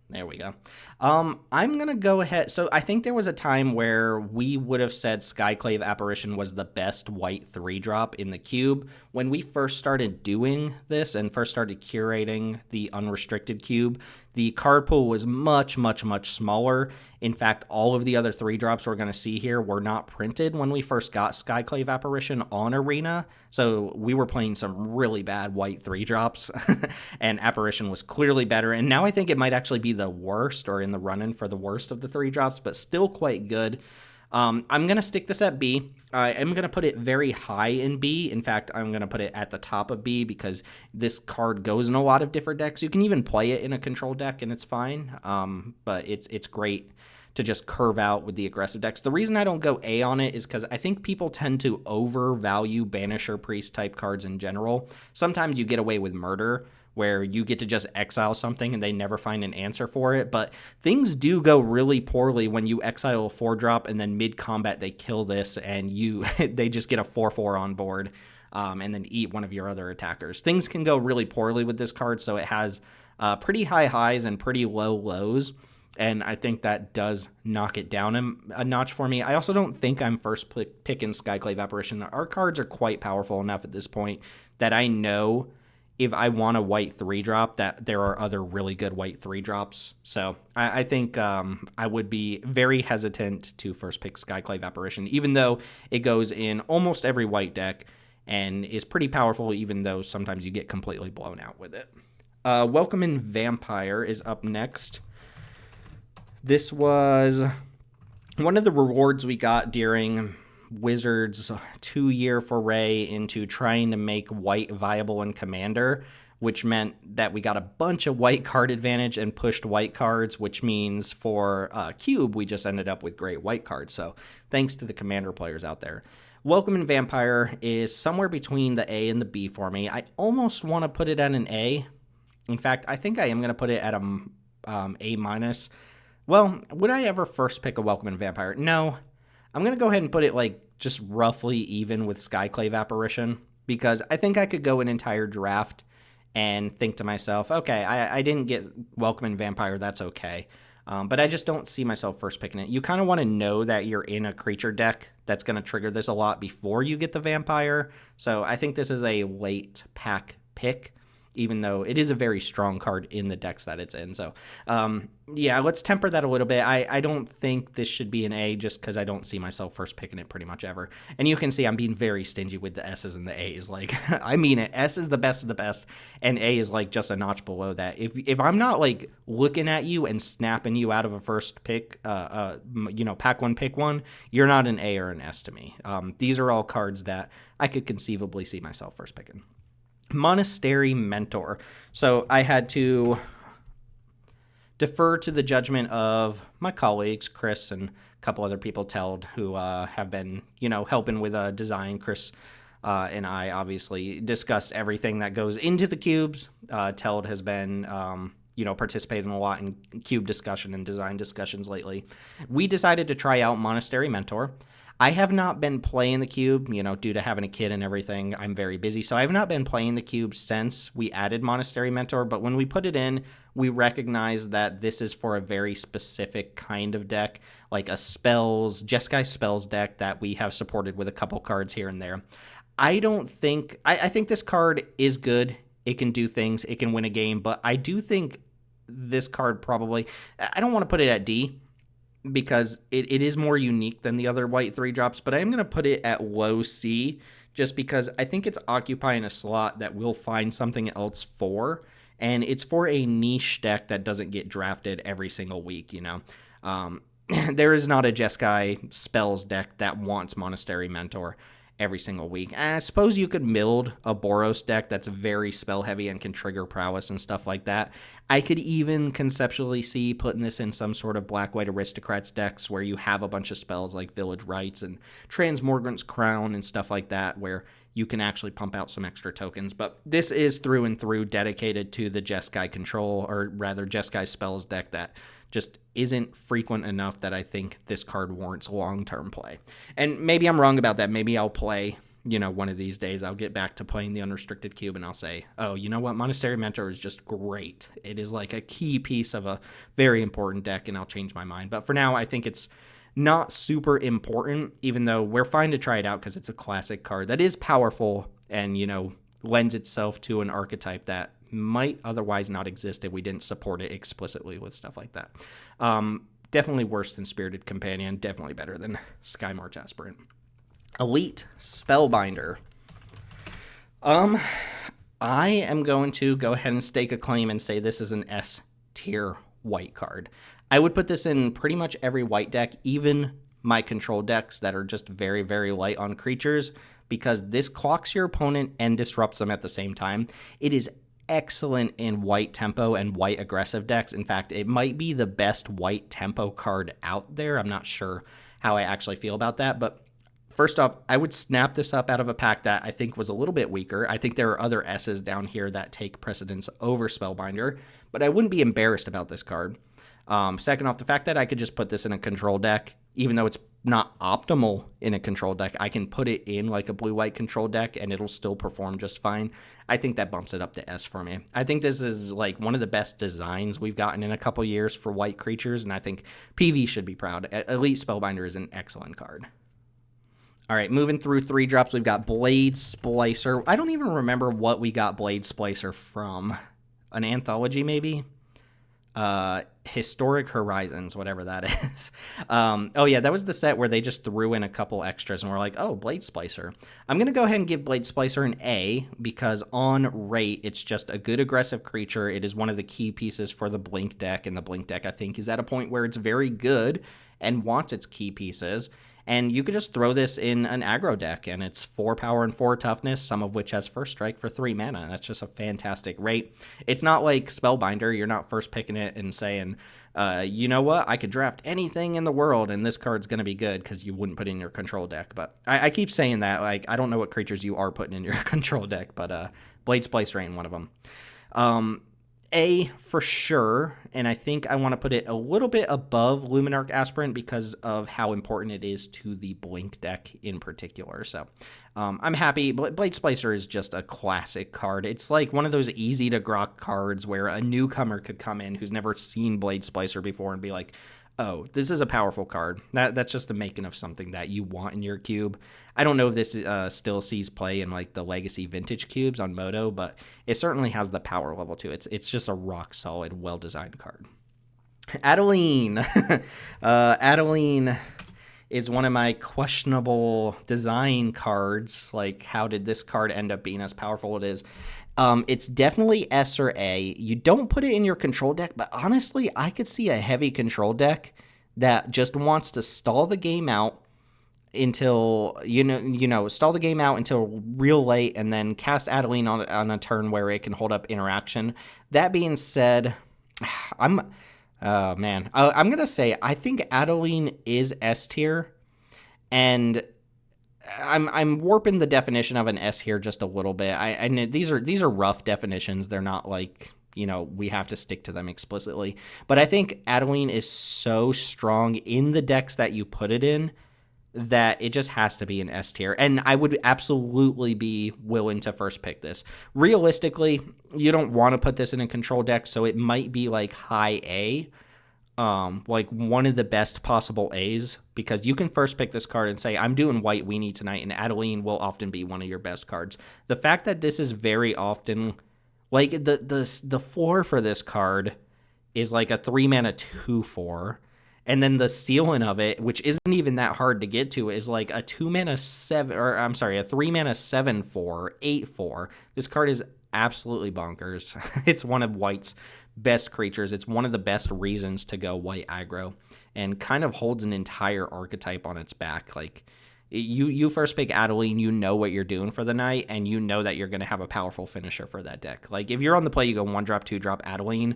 There we go. I'm going to go ahead. So I think there was a time where we would have said Skyclave Apparition was the best white 3-drop in the cube. When we first started doing this and first started curating the Unrestricted cube, the card pool was much, much, much smaller. In fact, all of the other 3-drops we're going to see here were not printed when we first got Skyclave Apparition on Arena. So we were playing some really bad white 3-drops, and Apparition was clearly better. And now I think it might actually be the worst, or in the run-in for the worst of the 3-drops, but still quite good. I'm going to stick this at B. I am going to put it very high in B. In fact, I'm going to put it at the top of B because this card goes in a lot of different decks. You can even play it in a control deck and it's fine, but it's great to just curve out with the aggressive decks. The reason I don't go A on it is because I think people tend to overvalue Banisher Priest type cards in general. Sometimes you get away with Murder, where you get to just exile something and they never find an answer for it. But things do go really poorly when you exile a 4-drop and then mid-combat they kill this and they just get a 4/4 on board and then eat one of your other attackers. Things can go really poorly with this card, so it has pretty high highs and pretty low lows. And I think that does knock it down a notch for me. I also don't think I'm first picking Skyclave Apparition. Our cards are quite powerful enough at this point that I know if I want a white 3-drop, that there are other really good white 3-drops. So I think I would be very hesitant to first pick Skyclave Apparition, even though it goes in almost every white deck and is pretty powerful, even though sometimes you get completely blown out with it. Welcome Vampire is up next. This was one of the rewards we got during Wizards' 2-year foray into trying to make white viable in Commander, which meant that we got a bunch of white card advantage and pushed white cards, which means for Cube, we just ended up with great white cards. So thanks to the Commander players out there. Welcome in Vampire is somewhere between the A and the B for me. I almost want to put it at an A. In fact, I think I am going to put it at a A minus. Well, would I ever first pick a Welcome in Vampire? No. I'm going to go ahead and put it like just roughly even with Skyclave Apparition, because I think I could go an entire draft and think to myself, okay, I didn't get Welcome in Vampire, that's okay. But I just don't see myself first picking it. You kind of want to know that you're in a creature deck that's going to trigger this a lot before you get the Vampire. So I think this is a late pack pick, even though it is a very strong card in the decks that it's in. So, yeah, let's temper that a little bit. I don't think this should be an A just because I don't see myself first picking it pretty much ever. And you can see I'm being very stingy with the S's and the A's. Like, I mean it. S is the best of the best, and A is like just a notch below that. If I'm not like looking at you and snapping you out of a first pick, pack one, pick one, you're not an A or an S to me. These are all cards that I could conceivably see myself first picking. Monastery Mentor. So I had to defer to the judgment of my colleagues, Chris and a couple other people, Teld, who have been, helping with design. Chris and I obviously discussed everything that goes into the cubes. Teld has been, participating a lot in cube discussion and design discussions lately. We decided to try out Monastery Mentor. I have not been playing the cube, due to having a kid and everything. I'm very busy, so I have not been playing the cube since we added Monastery Mentor, but when we put it in, we recognize that this is for a very specific kind of deck, like a Jeskai Spells deck that we have supported with a couple cards here and there. I think this card is good. It can do things. It can win a game, but I do think this card probably, I don't want to put it at D, because it is more unique than the other white 3-drops, but I am going to put it at low C just because I think it's occupying a slot that we'll find something else for, and it's for a niche deck that doesn't get drafted every single week, There is not a Jeskai Spells deck that wants Monastery Mentor every single week. And I suppose you could build a Boros deck that's very spell heavy and can trigger prowess and stuff like that. I could even conceptually see putting this in some sort of black-white aristocrats decks where you have a bunch of spells like Village Rites and Transmogrant's Crown and stuff like that, where you can actually pump out some extra tokens. But this is through and through dedicated to the Jeskai control, or rather Jeskai Spells deck that just isn't frequent enough that I think this card warrants long-term play. And maybe I'm wrong about that. Maybe I'll play, one of these days I'll get back to playing the Unrestricted Cube and I'll say, oh, you know what? Monastery Mentor is just great. It is like a key piece of a very important deck, and I'll change my mind. But for now, I think it's not super important, even though we're fine to try it out because it's a classic card that is powerful and, lends itself to an archetype that might otherwise not exist if we didn't support it explicitly with stuff like that. Definitely worse than Spirited Companion. Definitely better than Sky March Aspirant. Elite Spellbinder. I am going to go ahead and stake a claim and say this is an S tier white card. I would put this in pretty much every white deck, even my control decks that are just very, very light on creatures, because this clocks your opponent and disrupts them at the same time. It is excellent in white tempo and white aggressive decks. In fact, it might be the best white tempo card out there. I'm not sure how I actually feel about that, but first off, I would snap this up out of a pack that I think was a little bit weaker. I think there are other S's down here that take precedence over Spellbinder, but I wouldn't be embarrassed about this card. Second off, the fact that I could just put this in a control deck, even though it's not optimal in a control deck, I can put it in like a blue-white control deck and it'll still perform just fine. I think that bumps it up to S for me. I think this is like one of the best designs we've gotten in a couple years for white creatures, and I think PV should be proud. Elite Spellbinder is an excellent card. All right, moving through 3-drops, we've got Blade Splicer. I don't even remember what we got Blade Splicer from. An anthology, maybe? Historic Horizons, whatever that is. Oh yeah, that was the set where they just threw in a couple extras and we're like, oh, Blade Splicer. I'm going to go ahead and give Blade Splicer an A because on rate, it's just a good aggressive creature. It is one of the key pieces for the Blink deck, and the Blink deck, I think, is at a point where it's very good and wants its key pieces. And you could just throw this in an aggro deck, and it's 4 power and 4 toughness, some of which has first strike for 3 mana. That's just a fantastic rate. It's not like Spellbinder. You're not first picking it and saying, you know what, I could draft anything in the world and this card's going to be good, because you wouldn't put it in your control deck. But I keep saying that, like, I don't know what creatures you are putting in your control deck, but Blade Splicer ain't one of them. A for sure, and I think I want to put it a little bit above Luminarch Aspirant because of how important it is to the Blink deck in particular. So I'm happy. Blade Splicer is just a classic card. It's like one of those easy to grok cards where a newcomer could come in who's never seen Blade Splicer before and be like, oh, this is a powerful card. That's just the making of something that you want in your cube. I don't know if this still sees play in like the Legacy Vintage cubes on Moto, but it certainly has the power level to it. It's just a rock solid, well-designed card. Adeline. Adeline is one of my questionable design cards. Like, how did this card end up being as powerful as it is? It's definitely S or A. You don't put it in your control deck, but honestly, I could see a heavy control deck that just wants to stall the game out until, stall the game out until real late and then cast Adeline on a turn where it can hold up interaction. That being said, I'm going to say I think Adeline is S tier, and I'm warping the definition of an S here just a little bit. I these are rough definitions. They're not like, we have to stick to them explicitly. But I think Adeline is so strong in the decks that you put it in that it just has to be an S tier. And I would absolutely be willing to first pick this. Realistically, you don't want to put this in a control deck, so it might be like high A. Like one of the best possible A's, because you can first pick this card and say, I'm doing white weenie tonight, and Adeline will often be one of your best cards. The fact that this is very often, like, the floor for this card is like a 3-mana 2/4, and then the ceiling of it, which isn't even that hard to get to, is like a 2-mana 7, or I'm sorry, a 3-mana 7/4, 8/4. This card is absolutely bonkers. It's one of white's best creatures. It's one of the best reasons to go white aggro, and kind of holds an entire archetype on its back. Like, you first pick Adeline, you know what you're doing for the night, and you know that you're going to have a powerful finisher for that deck. Like, if you're on the play, you go 1-drop, 2-drop Adeline,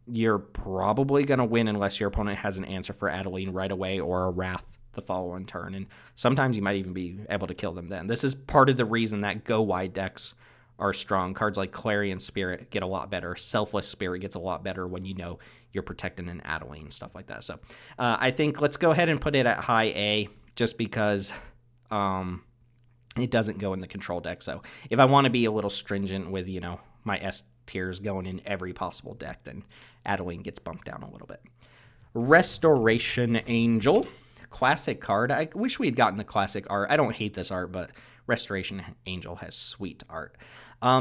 you're probably going to win unless your opponent has an answer for Adeline right away or a Wrath the following turn, and sometimes you might even be able to kill them then. This is part of the reason that go wide decks are strong. Cards like Clarion Spirit get a lot better. Selfless Spirit gets a lot better when you know you're protecting an Adeline, stuff like that. So I think let's go ahead and put it at high A, just because it doesn't go in the control deck. So if I want to be a little stringent with, my S tiers going in every possible deck, then Adeline gets bumped down a little bit. Restoration Angel. Classic card. I wish we had gotten the classic art. I don't hate this art, but Restoration Angel has sweet art.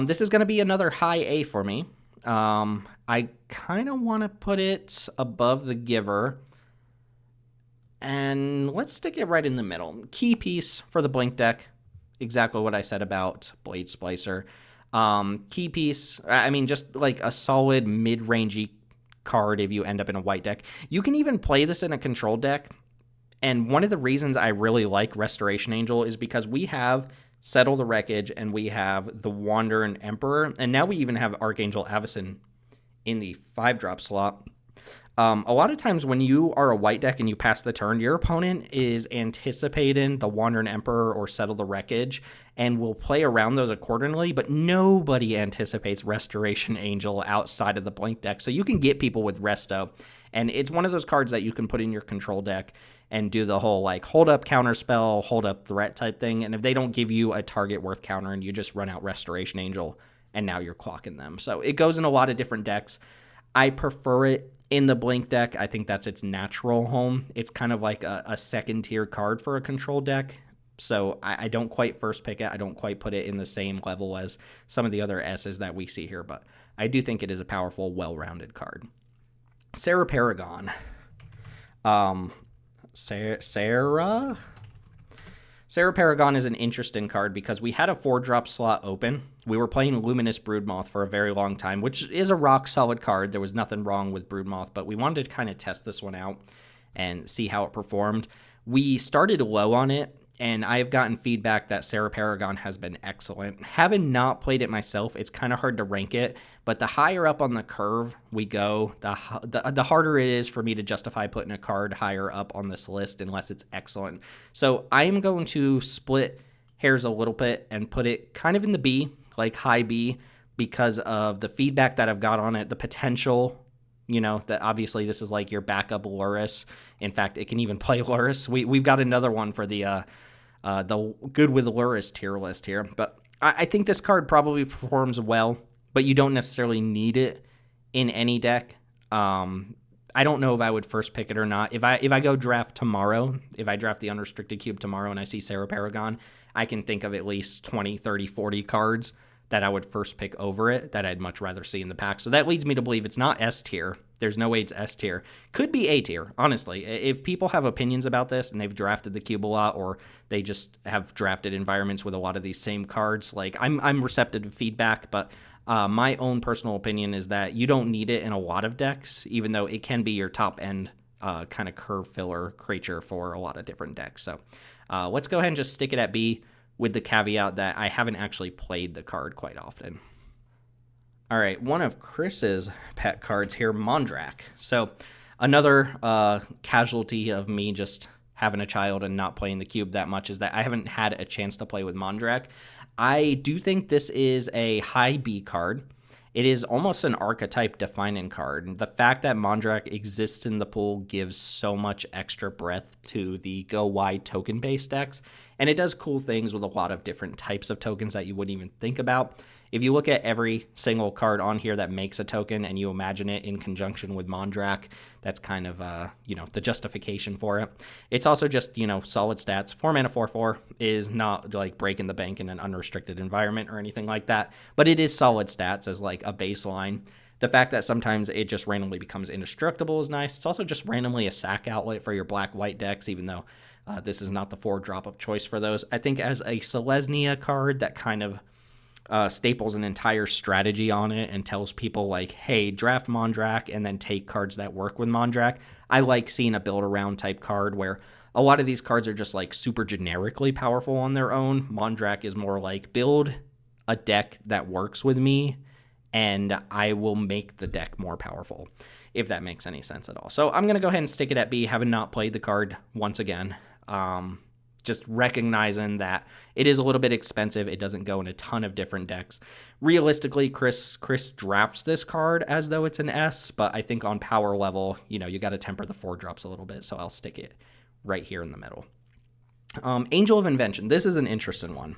This is going to be another high A for me. I kind of want to put it above the Giver, and let's stick it right in the middle. Key piece for the Blink deck. Exactly what I said about Blade Splicer. Key piece, I mean, just like a solid mid-rangey card if you end up in a white deck. You can even play this in a control deck. And one of the reasons I really like Restoration Angel is because we have Settle the Wreckage and we have the Wandering Emperor, and now we even have Archangel Avacyn in the 5-drop slot. A lot of times when you are a white deck and you pass the turn, your opponent is anticipating the Wandering Emperor or Settle the Wreckage and will play around those accordingly, but nobody anticipates Restoration Angel outside of the Blink deck. So you can get people with Resto, and it's one of those cards that you can put in your control deck and do the whole like hold up counterspell, hold up threat type thing. And if they don't give you a target worth countering, you just run out Restoration Angel and now you're clocking them. So it goes in a lot of different decks. I prefer it in the Blink deck. I think that's its natural home. It's kind of like a second tier card for a control deck. So I don't quite first pick it. I don't quite put it in the same level as some of the other S's that we see here, but I do think it is a powerful, well-rounded card. Sarah Paragon. Sarah Paragon is an interesting card because we had a 4-drop slot open. We were playing Luminous Broodmoth for a very long time, which is a rock-solid card. There was nothing wrong with Broodmoth, but we wanted to kind of test this one out and see how it performed. We started low on it, and I have gotten feedback that Sarah Paragon has been excellent. Having not played it myself, it's kind of hard to rank it, but the higher up on the curve we go, the harder it is for me to justify putting a card higher up on this list unless it's excellent. So I am going to split hairs a little bit and put it kind of in the B, like high B, because of the feedback that I've got on it, the potential, that obviously this is like your backup Luris. In fact, it can even play Luris. We've got another one for the Good with Luris tier list here. But I think this card probably performs well, but you don't necessarily need it in any deck. I don't know if I would first pick it or not. If I go draft tomorrow, if I draft the Unrestricted Cube tomorrow and I see Sarah Paragon, I can think of at least 20, 30, 40 cards that I would first pick over it that I'd much rather see in the pack. So that leads me to believe it's not S tier. There's no way it's S tier. Could be A tier, honestly. If people have opinions about this and they've drafted the cube a lot, or they just have drafted environments with a lot of these same cards, like I'm receptive to feedback, but my own personal opinion is that you don't need it in a lot of decks, even though it can be your top end kind of curve filler creature for a lot of different decks. So let's go ahead and just stick it at B, with the caveat that I haven't actually played the card quite often. All right, one of Chris's pet cards here, Mondrak. So another casualty of me just having a child and not playing the cube that much is that I haven't had a chance to play with Mondrak. I do think this is a high B card. It is almost an archetype defining card. The fact that Mondrak exists in the pool gives so much extra breadth to the go wide token based decks, and it does cool things with a lot of different types of tokens that you wouldn't even think about. If you look at every single card on here that makes a token and you imagine it in conjunction with Mondrak, that's kind of, the justification for it. It's also just, solid stats. 4 mana 4/4 is not like breaking the bank in an unrestricted environment or anything like that, but it is solid stats as like a baseline. The fact that sometimes it just randomly becomes indestructible is nice. It's also just randomly a sack outlet for your black-white decks, even though this is not the 4-drop of choice for those. I think as a Selesnya card that kind of staples an entire strategy on it and tells people like, hey, draft Mondrak and then take cards that work with Mondrak. I like seeing a build around type card where a lot of these cards are just like super generically powerful on their own. Mondrak is more like build a deck that works with me and I will make the deck more powerful, if that makes any sense at all. So I'm going to go ahead and stick it at B, having not played the card once again. Just recognizing that it is a little bit expensive. It doesn't go in a ton of different decks. Realistically, Chris drafts this card as though it's an S, but I think on power level, you got to temper the 4-drops a little bit, so I'll stick it right here in the middle. Angel of Invention. This is an interesting one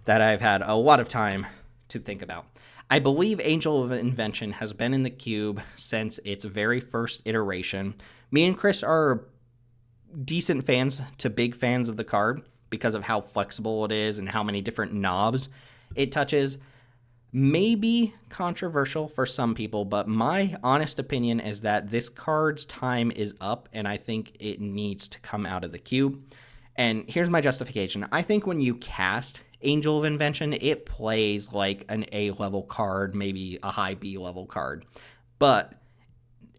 that I've had a lot of time to think about. I believe Angel of Invention has been in the cube since its very first iteration. Me and Chris are decent fans to big fans of the card because of how flexible it is and how many different knobs it touches. Maybe controversial for some people, but my honest opinion is that this card's time is up and I think it needs to come out of the cube. And here's my justification. I think when you cast Angel of Invention, it plays like an A-level card, maybe a high B-level card. But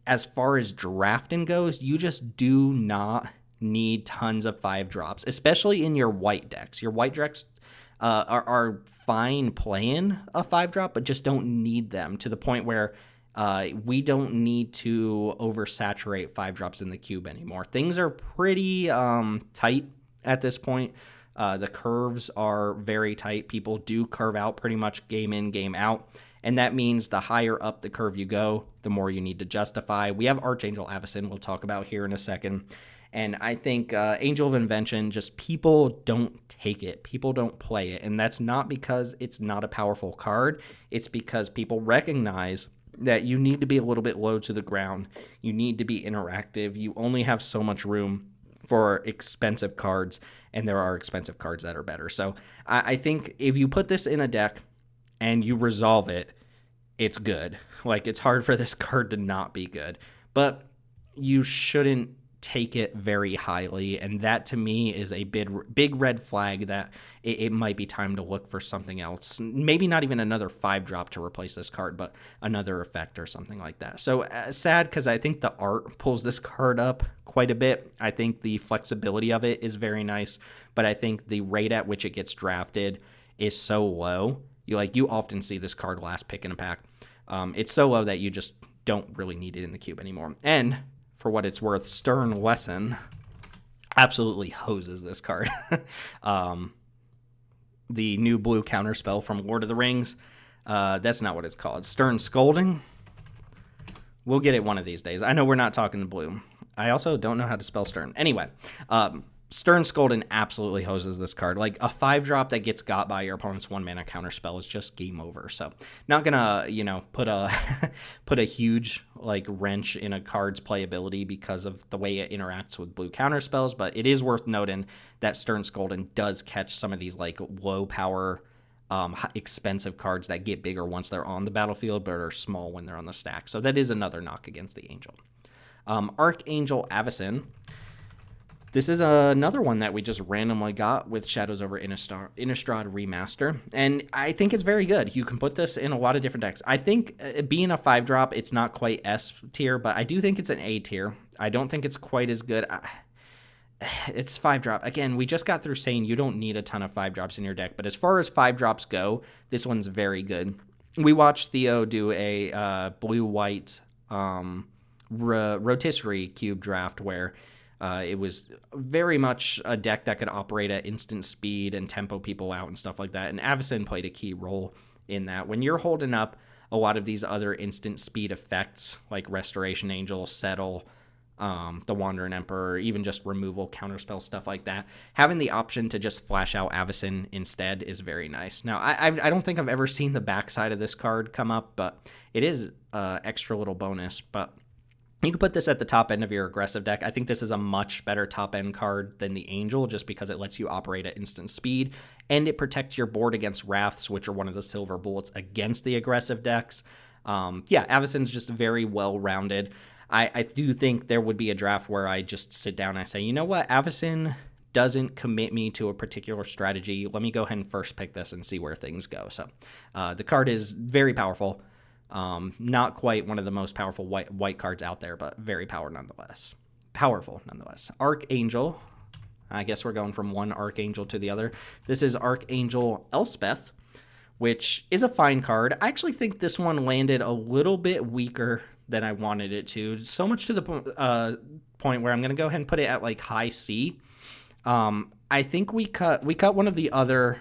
as far as drafting goes, you just do not need tons of 5-drops, especially in your white decks. Your white decks are fine playing a 5-drop, but just don't need them to the point where we don't need to oversaturate 5-drops in the cube anymore. Things are pretty tight at this point. The curves are very tight. People do curve out pretty much game in, game out. And that means the higher up the curve you go, the more you need to justify. We have Archangel Avacyn we'll talk about here in a second. And I think Angel of Invention, just people don't take it. People don't play it. And that's not because it's not a powerful card. It's because people recognize that you need to be a little bit low to the ground. You need to be interactive. You only have so much room for expensive cards, and there are expensive cards that are better. So I think if you put this in a deck and you resolve it, it's good. Like, it's hard for this card to not be good. But you shouldn't take it very highly, and that to me is a big red flag that it might be time to look for something else. Maybe not even another 5-drop to replace this card, but another effect or something like that. So sad, because I think the art pulls this card up quite a bit. I think the flexibility of it is very nice, but I think the rate at which it gets drafted is so low. You often see this card last pick in a pack. It's so low that you just don't really need it in the cube anymore. And for what it's worth, Stern Lesson absolutely hoses this card. The new blue counterspell from Lord of the Rings. That's not what it's called. Stern Scolding. We'll get it one of these days. I know we're not talking to blue. I also don't know how to spell Stern. Anyway, Stern Scolding absolutely hoses this card. Like, a 5-drop that gets got by your opponent's 1-mana counterspell is just game over. So, not gonna, put a put a huge wrench in a card's playability because of the way it interacts with blue counterspells. But it is worth noting that Stern Scolding does catch some of these low power, expensive cards that get bigger once they're on the battlefield, but are small when they're on the stack. So that is another knock against the Angel. Archangel Avacyn. This is another one that we just randomly got with Shadows over Innistrad Remaster, and I think it's very good. You can put this in a lot of different decks. I think being a 5-drop, it's not quite S tier, but I do think it's an A tier. I don't think it's quite as good. It's 5-drop. Again, we just got through saying you don't need a ton of 5-drops in your deck, but as far as 5-drops go, this one's very good. We watched Theo do a blue-white rotisserie cube draft where it was very much a deck that could operate at instant speed and tempo people out and stuff like that. And Avacyn played a key role in that. When you're holding up a lot of these other instant speed effects like Restoration Angel, Settle, the Wandering Emperor, even just removal, counterspell, stuff like that, having the option to just flash out Avacyn instead is very nice. Now, I don't think I've ever seen the backside of this card come up, but it is extra little bonus. But you can put this at the top end of your aggressive deck. I think this is a much better top end card than the Angel, just because it lets you operate at instant speed, and it protects your board against Wraths, which are one of the silver bullets against the aggressive decks. Avacyn's just very well-rounded. I do think there would be a draft where I just sit down and I say, you know what, Avacyn doesn't commit me to a particular strategy. Let me go ahead and first pick this and see where things go. So the card is very powerful. Not quite one of the most powerful white cards out there, but very powerful nonetheless. Archangel. I guess we're going from one Archangel to the other. This is Archangel Elspeth, which is a fine card. I actually think this one landed a little bit weaker than I wanted it to. So much to the point where I'm going to go ahead and put it at high C. I think we cut one of the other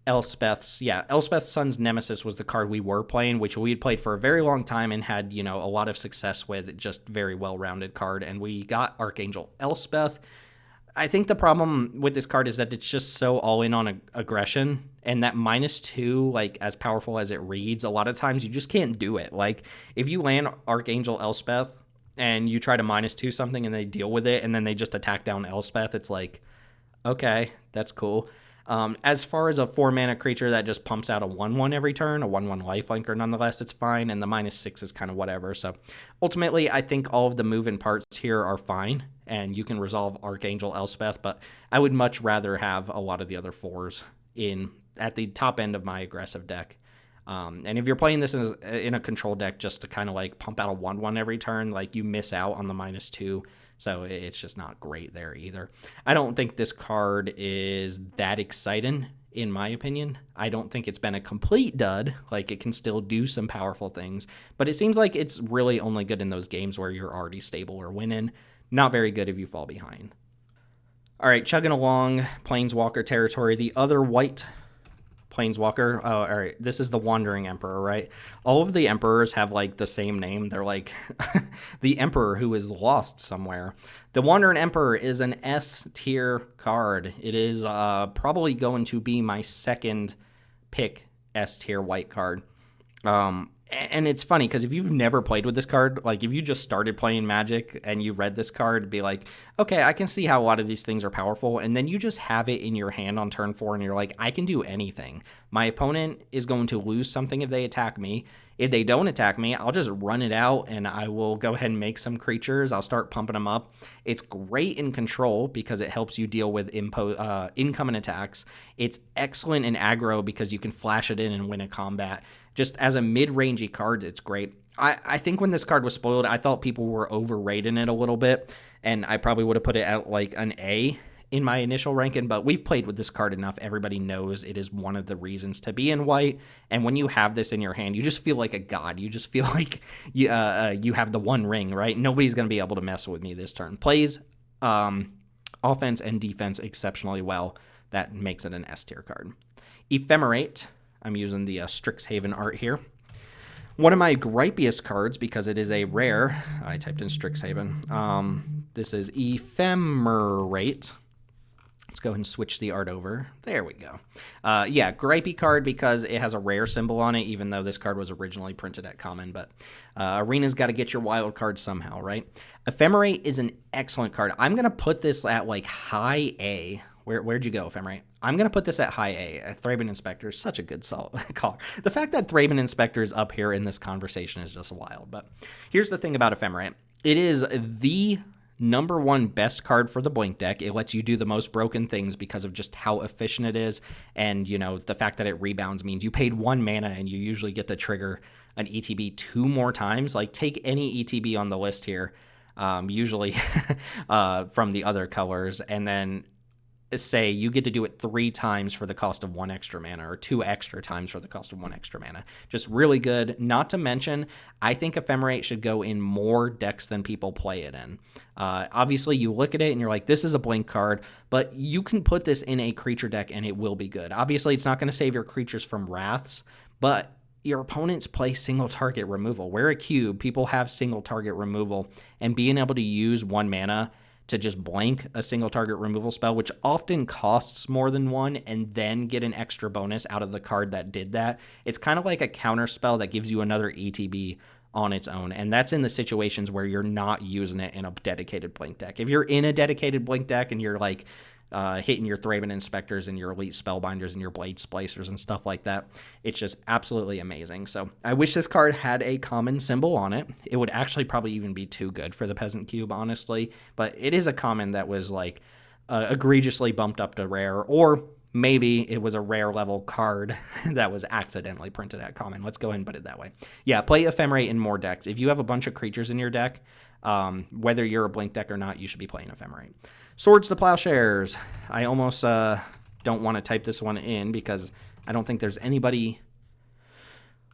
Elspeth's. Yeah, Elspeth's Son's Nemesis was the card we were playing, which we had played for a very long time and had, a lot of success with. Just very well-rounded card, and we got Archangel Elspeth. I think the problem with this card is that it's just so all-in on aggression, and that -2, as powerful as it reads, a lot of times you just can't do it. If you land Archangel Elspeth and you try to -2 something and they deal with it, and then they just attack down Elspeth, it's okay, that's cool. As far as a 4-mana creature that just pumps out a 1/1 every turn, a 1/1 lifelinker nonetheless, it's fine, and the -6 is kind of whatever. So ultimately, I think all of the moving parts here are fine, and you can resolve Archangel Elspeth, but I would much rather have a lot of the other 4s at the top end of my aggressive deck. And if you're playing this in a control deck just to kind of pump out a 1/1 every turn, you miss out on the -2. So it's just not great there either. I don't think this card is that exciting, in my opinion. I don't think it's been a complete dud. It can still do some powerful things, but it seems like it's really only good in those games where you're already stable or winning. Not very good if you fall behind. All right, chugging along, Planeswalker territory. The other white Planeswalker. Oh, all right. This is the Wandering Emperor, right? All of the Emperors have the same name. They're the Emperor who is lost somewhere. The Wandering Emperor is an S tier card. It is probably going to be my second pick S tier white card. And it's funny because if you've never played with this card, like if you just started playing Magic and you read this card, it'd be like, okay, I can see how a lot of these things are powerful. And then you just have it in your hand on turn 4 and you're like, I can do anything. My opponent is going to lose something if they attack me. If they don't attack me, I'll just run it out and I will go ahead and make some creatures. I'll start pumping them up. It's great in control because it helps you deal with incoming attacks. It's excellent in aggro because you can flash it in and win a combat. Just as a mid-rangey card, it's great. I think when this card was spoiled, I thought people were overrating it a little bit, and I probably would have put it at like an A in my initial ranking, but we've played with this card enough. Everybody knows it is one of the reasons to be in white, and when you have this in your hand, you just feel like a god. You just feel like you have the one ring, right? Nobody's going to be able to mess with me this turn. Plays offense and defense exceptionally well. That makes it an S tier card. Ephemerate. I'm using the Strixhaven art here. One of my gripiest cards, because it is a rare, I typed in Strixhaven. This is Ephemerate. Let's go ahead and switch the art over. There we go. Yeah, gripey card because it has a rare symbol on it, even though this card was originally printed at common. But Arena's got to get your wild card somehow, right? Ephemerate is an excellent card. I'm going to put this at like high A. Where'd you go, Ephemerate? I'm going to put this at high A. Thraben Inspector is such a good call. The fact that Thraben Inspector is up here in this conversation is just wild. But here's the thing about Ephemerate. It is the number one best card for the Blink deck. It lets you do the most broken things because of just how efficient it is. And, you know, the fact that it rebounds means you paid 1 mana and you usually get to trigger an ETB 2 more times. Like, take any ETB on the list here, usually from the other colors, and then say you get to do it 3 times for the cost of 1 extra mana, or 2 extra times for the cost of 1 extra mana. Just really good. Not to mention, I think Ephemerate should go in more decks than people play it in. Obviously, you look at it and you're like, this is a Blink card, but you can put this in a creature deck and it will be good. Obviously, it's not going to save your creatures from wraths, but your opponents play single target removal. We're a cube. People have single target removal, and being able to use 1 mana to just blank a single target removal spell, which often costs more than 1, and then get an extra bonus out of the card that did that. It's kind of like a counter spell that gives you another ETB on its own, and that's in the situations where you're not using it in a dedicated Blink deck. If you're in a dedicated Blink deck and you're like hitting your Thraben Inspectors and your Elite Spellbinders and your Blade Splicers and stuff like that, it's just absolutely amazing. So I wish this card had a common symbol on it. It would actually probably even be too good for the Peasant Cube, honestly, but it is a common that was like egregiously bumped up to rare, or maybe it was a rare level card that was accidentally printed at common. Let's go ahead and put it that way. Yeah, play Ephemerate in more decks. If you have a bunch of creatures in your deck, whether you're a Blink deck or not, you should be playing Ephemerate. Swords to Plowshares. I almost don't want to type this one in because I don't think there's anybody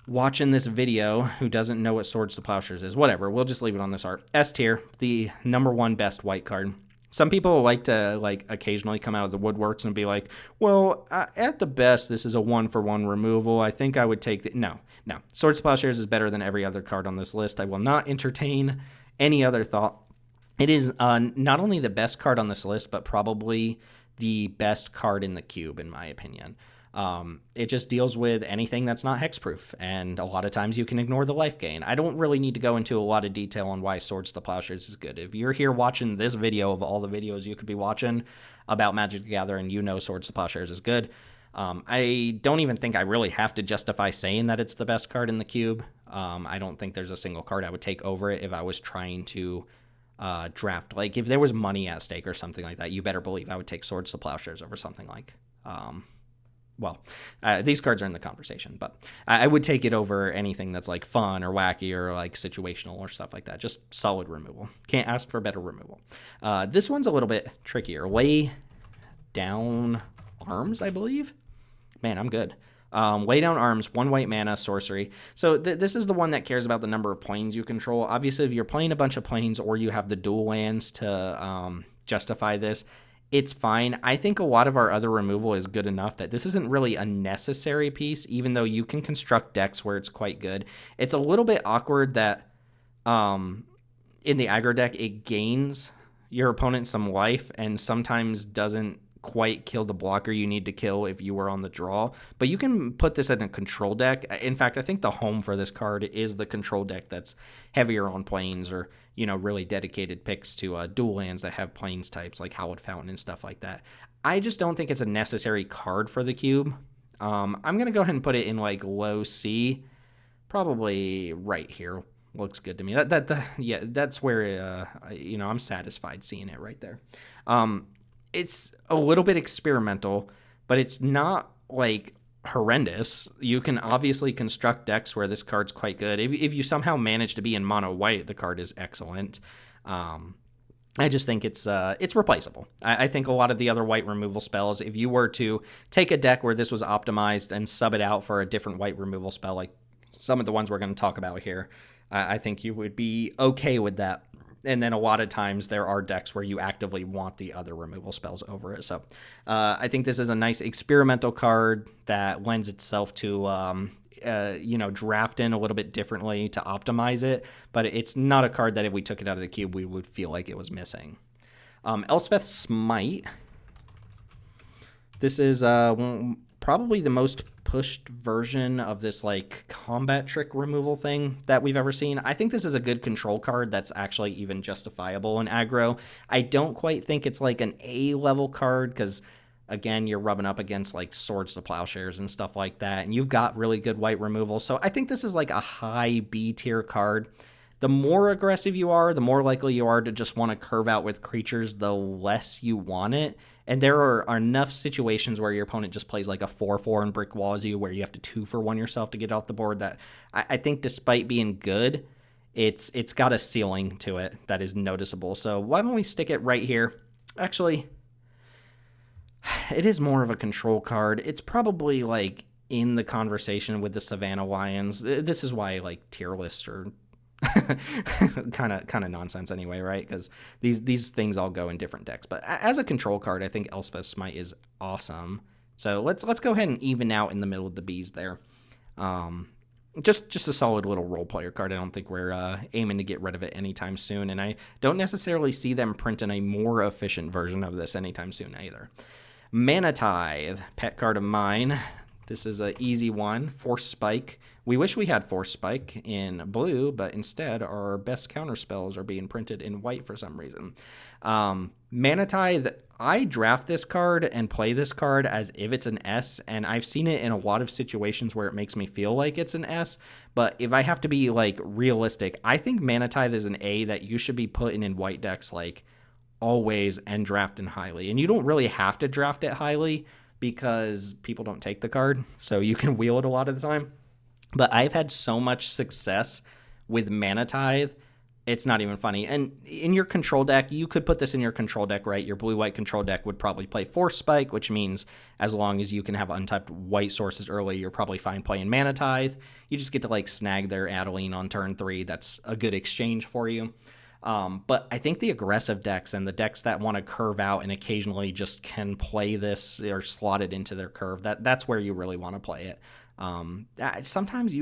watching this video who doesn't know what Swords to Plowshares is. Whatever, we'll just leave it on this art. S tier, the number 1 best white card. Some people like to occasionally come out of the woodworks and be like, well, at the best, this is a 1-for-1 removal. I think I would take the... No. Swords to Plowshares is better than every other card on this list. I will not entertain any other thought. It is not only the best card on this list, but probably the best card in the cube, in my opinion. It just deals with anything that's not hexproof, and a lot of times you can ignore the life gain. I don't really need to go into a lot of detail on why Swords to Plowshares is good. If you're here watching this video of all the videos you could be watching about Magic the Gathering, you know Swords to Plowshares is good. I don't even think I really have to justify saying that it's the best card in the cube. I don't think there's a single card I would take over it if I was trying to draft. Like, if there was money at stake or something like that, you better believe I would take Swords to Plowshares over something like... these cards are in the conversation, but I would take it over anything that's like fun or wacky or like situational or stuff like that. Just solid removal. Can't ask for better removal. This one's a little bit trickier. Lay Down Arms, I believe. Man, I'm good. Lay Down Arms, 1 white mana, sorcery. So this is the one that cares about the number of planes you control. Obviously, if you're playing a bunch of planes or you have the dual lands to justify this, it's fine. I think a lot of our other removal is good enough that this isn't really a necessary piece, even though you can construct decks where it's quite good. It's a little bit awkward that in the aggro deck, it gains your opponent some life and sometimes doesn't quite kill the blocker you need to kill if you were on the draw. But you can put this in a control deck. In fact, I think the home for this card is the control deck that's heavier on plains, or, you know, really dedicated picks to dual lands that have plains types like Hallowed Fountain and stuff like that. I just don't think it's a necessary card for the cube. I'm going to go ahead and put it in like low C, probably right here. Looks good to me. Yeah, that's where you know, I'm satisfied seeing it right there. It's a little bit experimental, but it's not like horrendous. You can obviously construct decks where this card's quite good. If you somehow manage to be in mono white, the card is excellent. I just think it's replaceable. I think a lot of the other white removal spells, if you were to take a deck where this was optimized and sub it out for a different white removal spell, like some of the ones we're going to talk about here, I think you would be okay with that. And then a lot of times there are decks where you actively want the other removal spells over it. So I think this is a nice experimental card that lends itself to, you know, draft in a little bit differently to optimize it. But it's not a card that if we took it out of the cube, we would feel like it was missing. Elspeth's Smite. This is probably the most pushed version of this like combat trick removal thing that we've ever seen. I think this is a good control card that's actually even justifiable in aggro. I don't quite think it's like an A level card because, again, you're rubbing up against like Swords to Plowshares and stuff like that, and you've got really good white removal. So I think this is like a high B tier card. The more aggressive you are, the more likely you are to just want to curve out with creatures, the less you want it. And there are enough situations where your opponent just plays like a 4/4 and brick walls you, where you have to 2-for-1 yourself to get off the board, that I think despite being good, it's got a ceiling to it that is noticeable. So why don't we stick it right here? Actually, it is more of a control card. It's probably like in the conversation with the Savannah Lions. This is why like tier lists are kind of nonsense anyway, right? Because these things all go in different decks. But as a control card, I think Elspeth's Smite is awesome. So let's go ahead and even out in the middle of the B's there. Just a solid little role player card. I don't think we're aiming to get rid of it anytime soon, and I don't necessarily see them printing a more efficient version of this anytime soon either. Mana Tithe, pet card of mine. This is an easy one. Force Spike. We wish we had Force Spike in blue, but instead our best counter spells are being printed in white for some reason. Mana Tithe, I draft this card and play this card as if it's an S, and I've seen it in a lot of situations where it makes me feel like it's an S, but if I have to be like realistic, I think Mana Tithe is an A that you should be putting in white decks like always and drafting highly. And you don't really have to draft it highly because people don't take the card, so you can wheel it a lot of the time. But I've had so much success with Mana Tithe, it's not even funny. And in your control deck, you could put this in your control deck, right? Your blue-white control deck would probably play Force Spike, which means as long as you can have untapped white sources early, you're probably fine playing Mana Tithe. You just get to like snag their Adeline on turn 3. That's a good exchange for you. But I think the aggressive decks and the decks that want to curve out and occasionally just can play this or slot it into their curve, that's where you really want to play it. Sometimes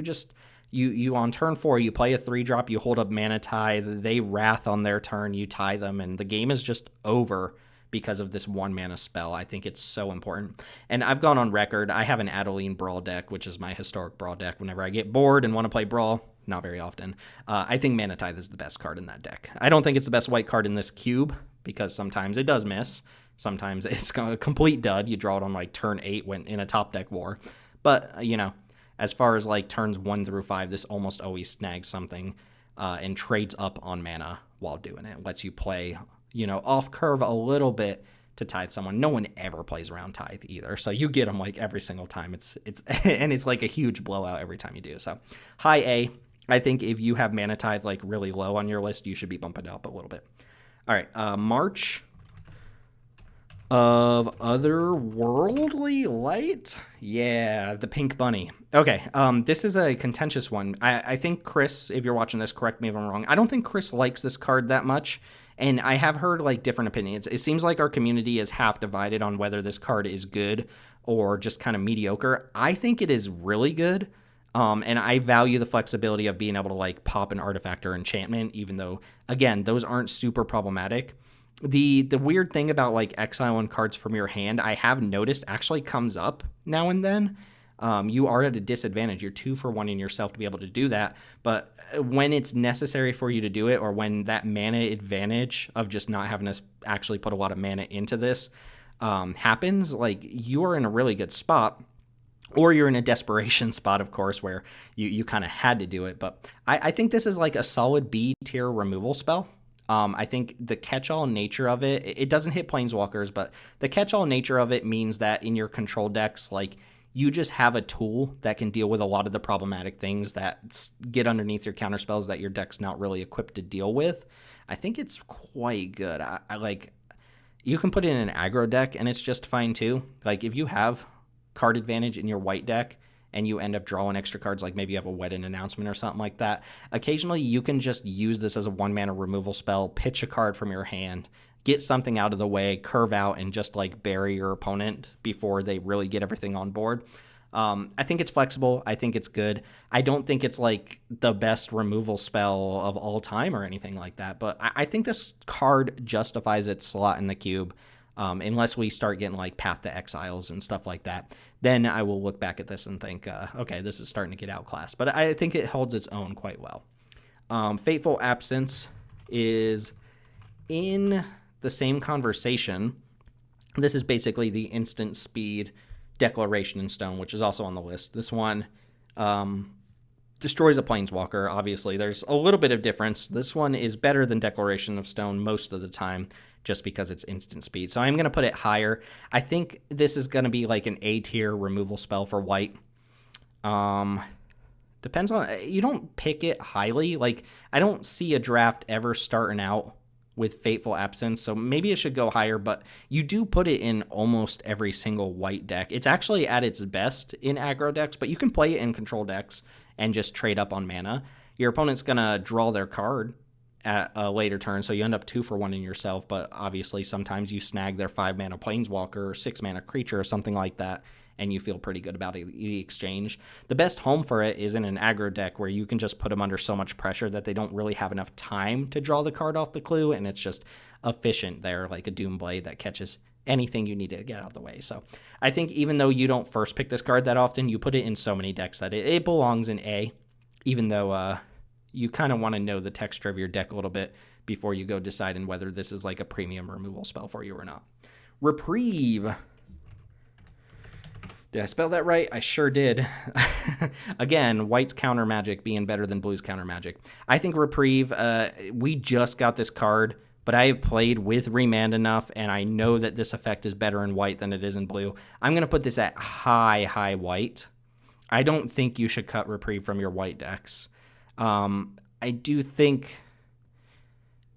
you on turn 4, you play a 3-drop, you hold up Mana Tithe, they wrath on their turn, you tie them, and the game is just over because of this 1 mana spell. I think it's so important. And I've gone on record, I have an Adeline Brawl deck, which is my historic Brawl deck. Whenever I get bored and want to play Brawl, not very often, I think Mana Tithe is the best card in that deck. I don't think it's the best white card in this cube, because sometimes it does miss. Sometimes it's a complete dud. You draw it on like turn 8 when in a top deck war. But, you know, as far as like turns 1 through 5, this almost always snags something and trades up on mana while doing it. Lets you play, you know, off curve a little bit to tithe someone. No one ever plays around Tithe either. So you get them like every single time. It's and it's like a huge blowout every time you do. So high A. I think if you have Mana Tithe like really low on your list, you should be bumping it up a little bit. All right, March of Otherworldly Light. Yeah, the pink bunny. Okay, this is a contentious one. I think Chris, if you're watching this, correct me if I'm wrong, I don't think Chris likes this card that much, and I have heard like different opinions. It seems like our community is half divided on whether this card is good or just kind of mediocre. I think it is really good, and I value the flexibility of being able to like pop an artifact or enchantment, even though, again, those aren't super problematic. The weird thing about like exiling cards from your hand, I have noticed actually comes up now and then. You are at a disadvantage. You're 2 for 1 in yourself to be able to do that. But when it's necessary for you to do it, or when that mana advantage of just not having to actually put a lot of mana into this happens, like you are in a really good spot. Or you're in a desperation spot, of course, where you kind of had to do it. But I think this is like a solid B tier removal spell. I think the catch-all nature of it doesn't hit planeswalkers, but the catch-all nature of it means that in your control decks, like you just have a tool that can deal with a lot of the problematic things that get underneath your counter spells that your deck's not really equipped to deal with. I think it's quite good. I like, you can put it in an aggro deck and it's just fine too. Like if you have card advantage in your white deck and you end up drawing extra cards, like maybe you have a wedding announcement or something like that, occasionally you can just use this as a 1 mana removal spell, pitch a card from your hand, get something out of the way, curve out, and just like bury your opponent before they really get everything on board. I think it's flexible. I think it's good. I don't think it's like the best removal spell of all time or anything like that, but I think this card justifies its slot in the cube. Unless we start getting like Path to Exiles and stuff like that, then I will look back at this and think, okay, this is starting to get outclassed. But I think it holds its own quite well. Fateful Absence is in the same conversation. This is basically the instant speed Declaration in Stone, which is also on the list. This one destroys a planeswalker, obviously. There's a little bit of difference. This one is better than Declaration of Stone most of the time, just because it's instant speed. So I'm going to put it higher. I think this is going to be like an A-tier removal spell for white. Depends on, you don't pick it highly. Like, I don't see a draft ever starting out with Fateful Absence, so maybe it should go higher, but you do put it in almost every single white deck. It's actually at its best in aggro decks, but you can play it in control decks and just trade up on mana. Your opponent's going to draw their card at a later turn, so you end up 2-for-1 in yourself, but obviously sometimes you snag their 5-mana planeswalker or 6-mana creature or something like that, and you feel pretty good about the exchange. The best home for it is in an aggro deck where you can just put them under so much pressure that they don't really have enough time to draw the card off the clue, and it's just efficient there, like a Doomblade that catches anything you need to get out of the way. So I think even though you don't first pick this card that often, you put it in so many decks that it belongs in A, even though you kind of want to know the texture of your deck a little bit before you go deciding whether this is like a premium removal spell for you or not. Reprieve. Did I spell that right? I sure did. Again, white's counter magic being better than blue's counter magic. I think Reprieve, we just got this card, but I have played with Remand enough, and I know that this effect is better in white than it is in blue. I'm going to put this at high white. I don't think you should cut Reprieve from your white decks. I do think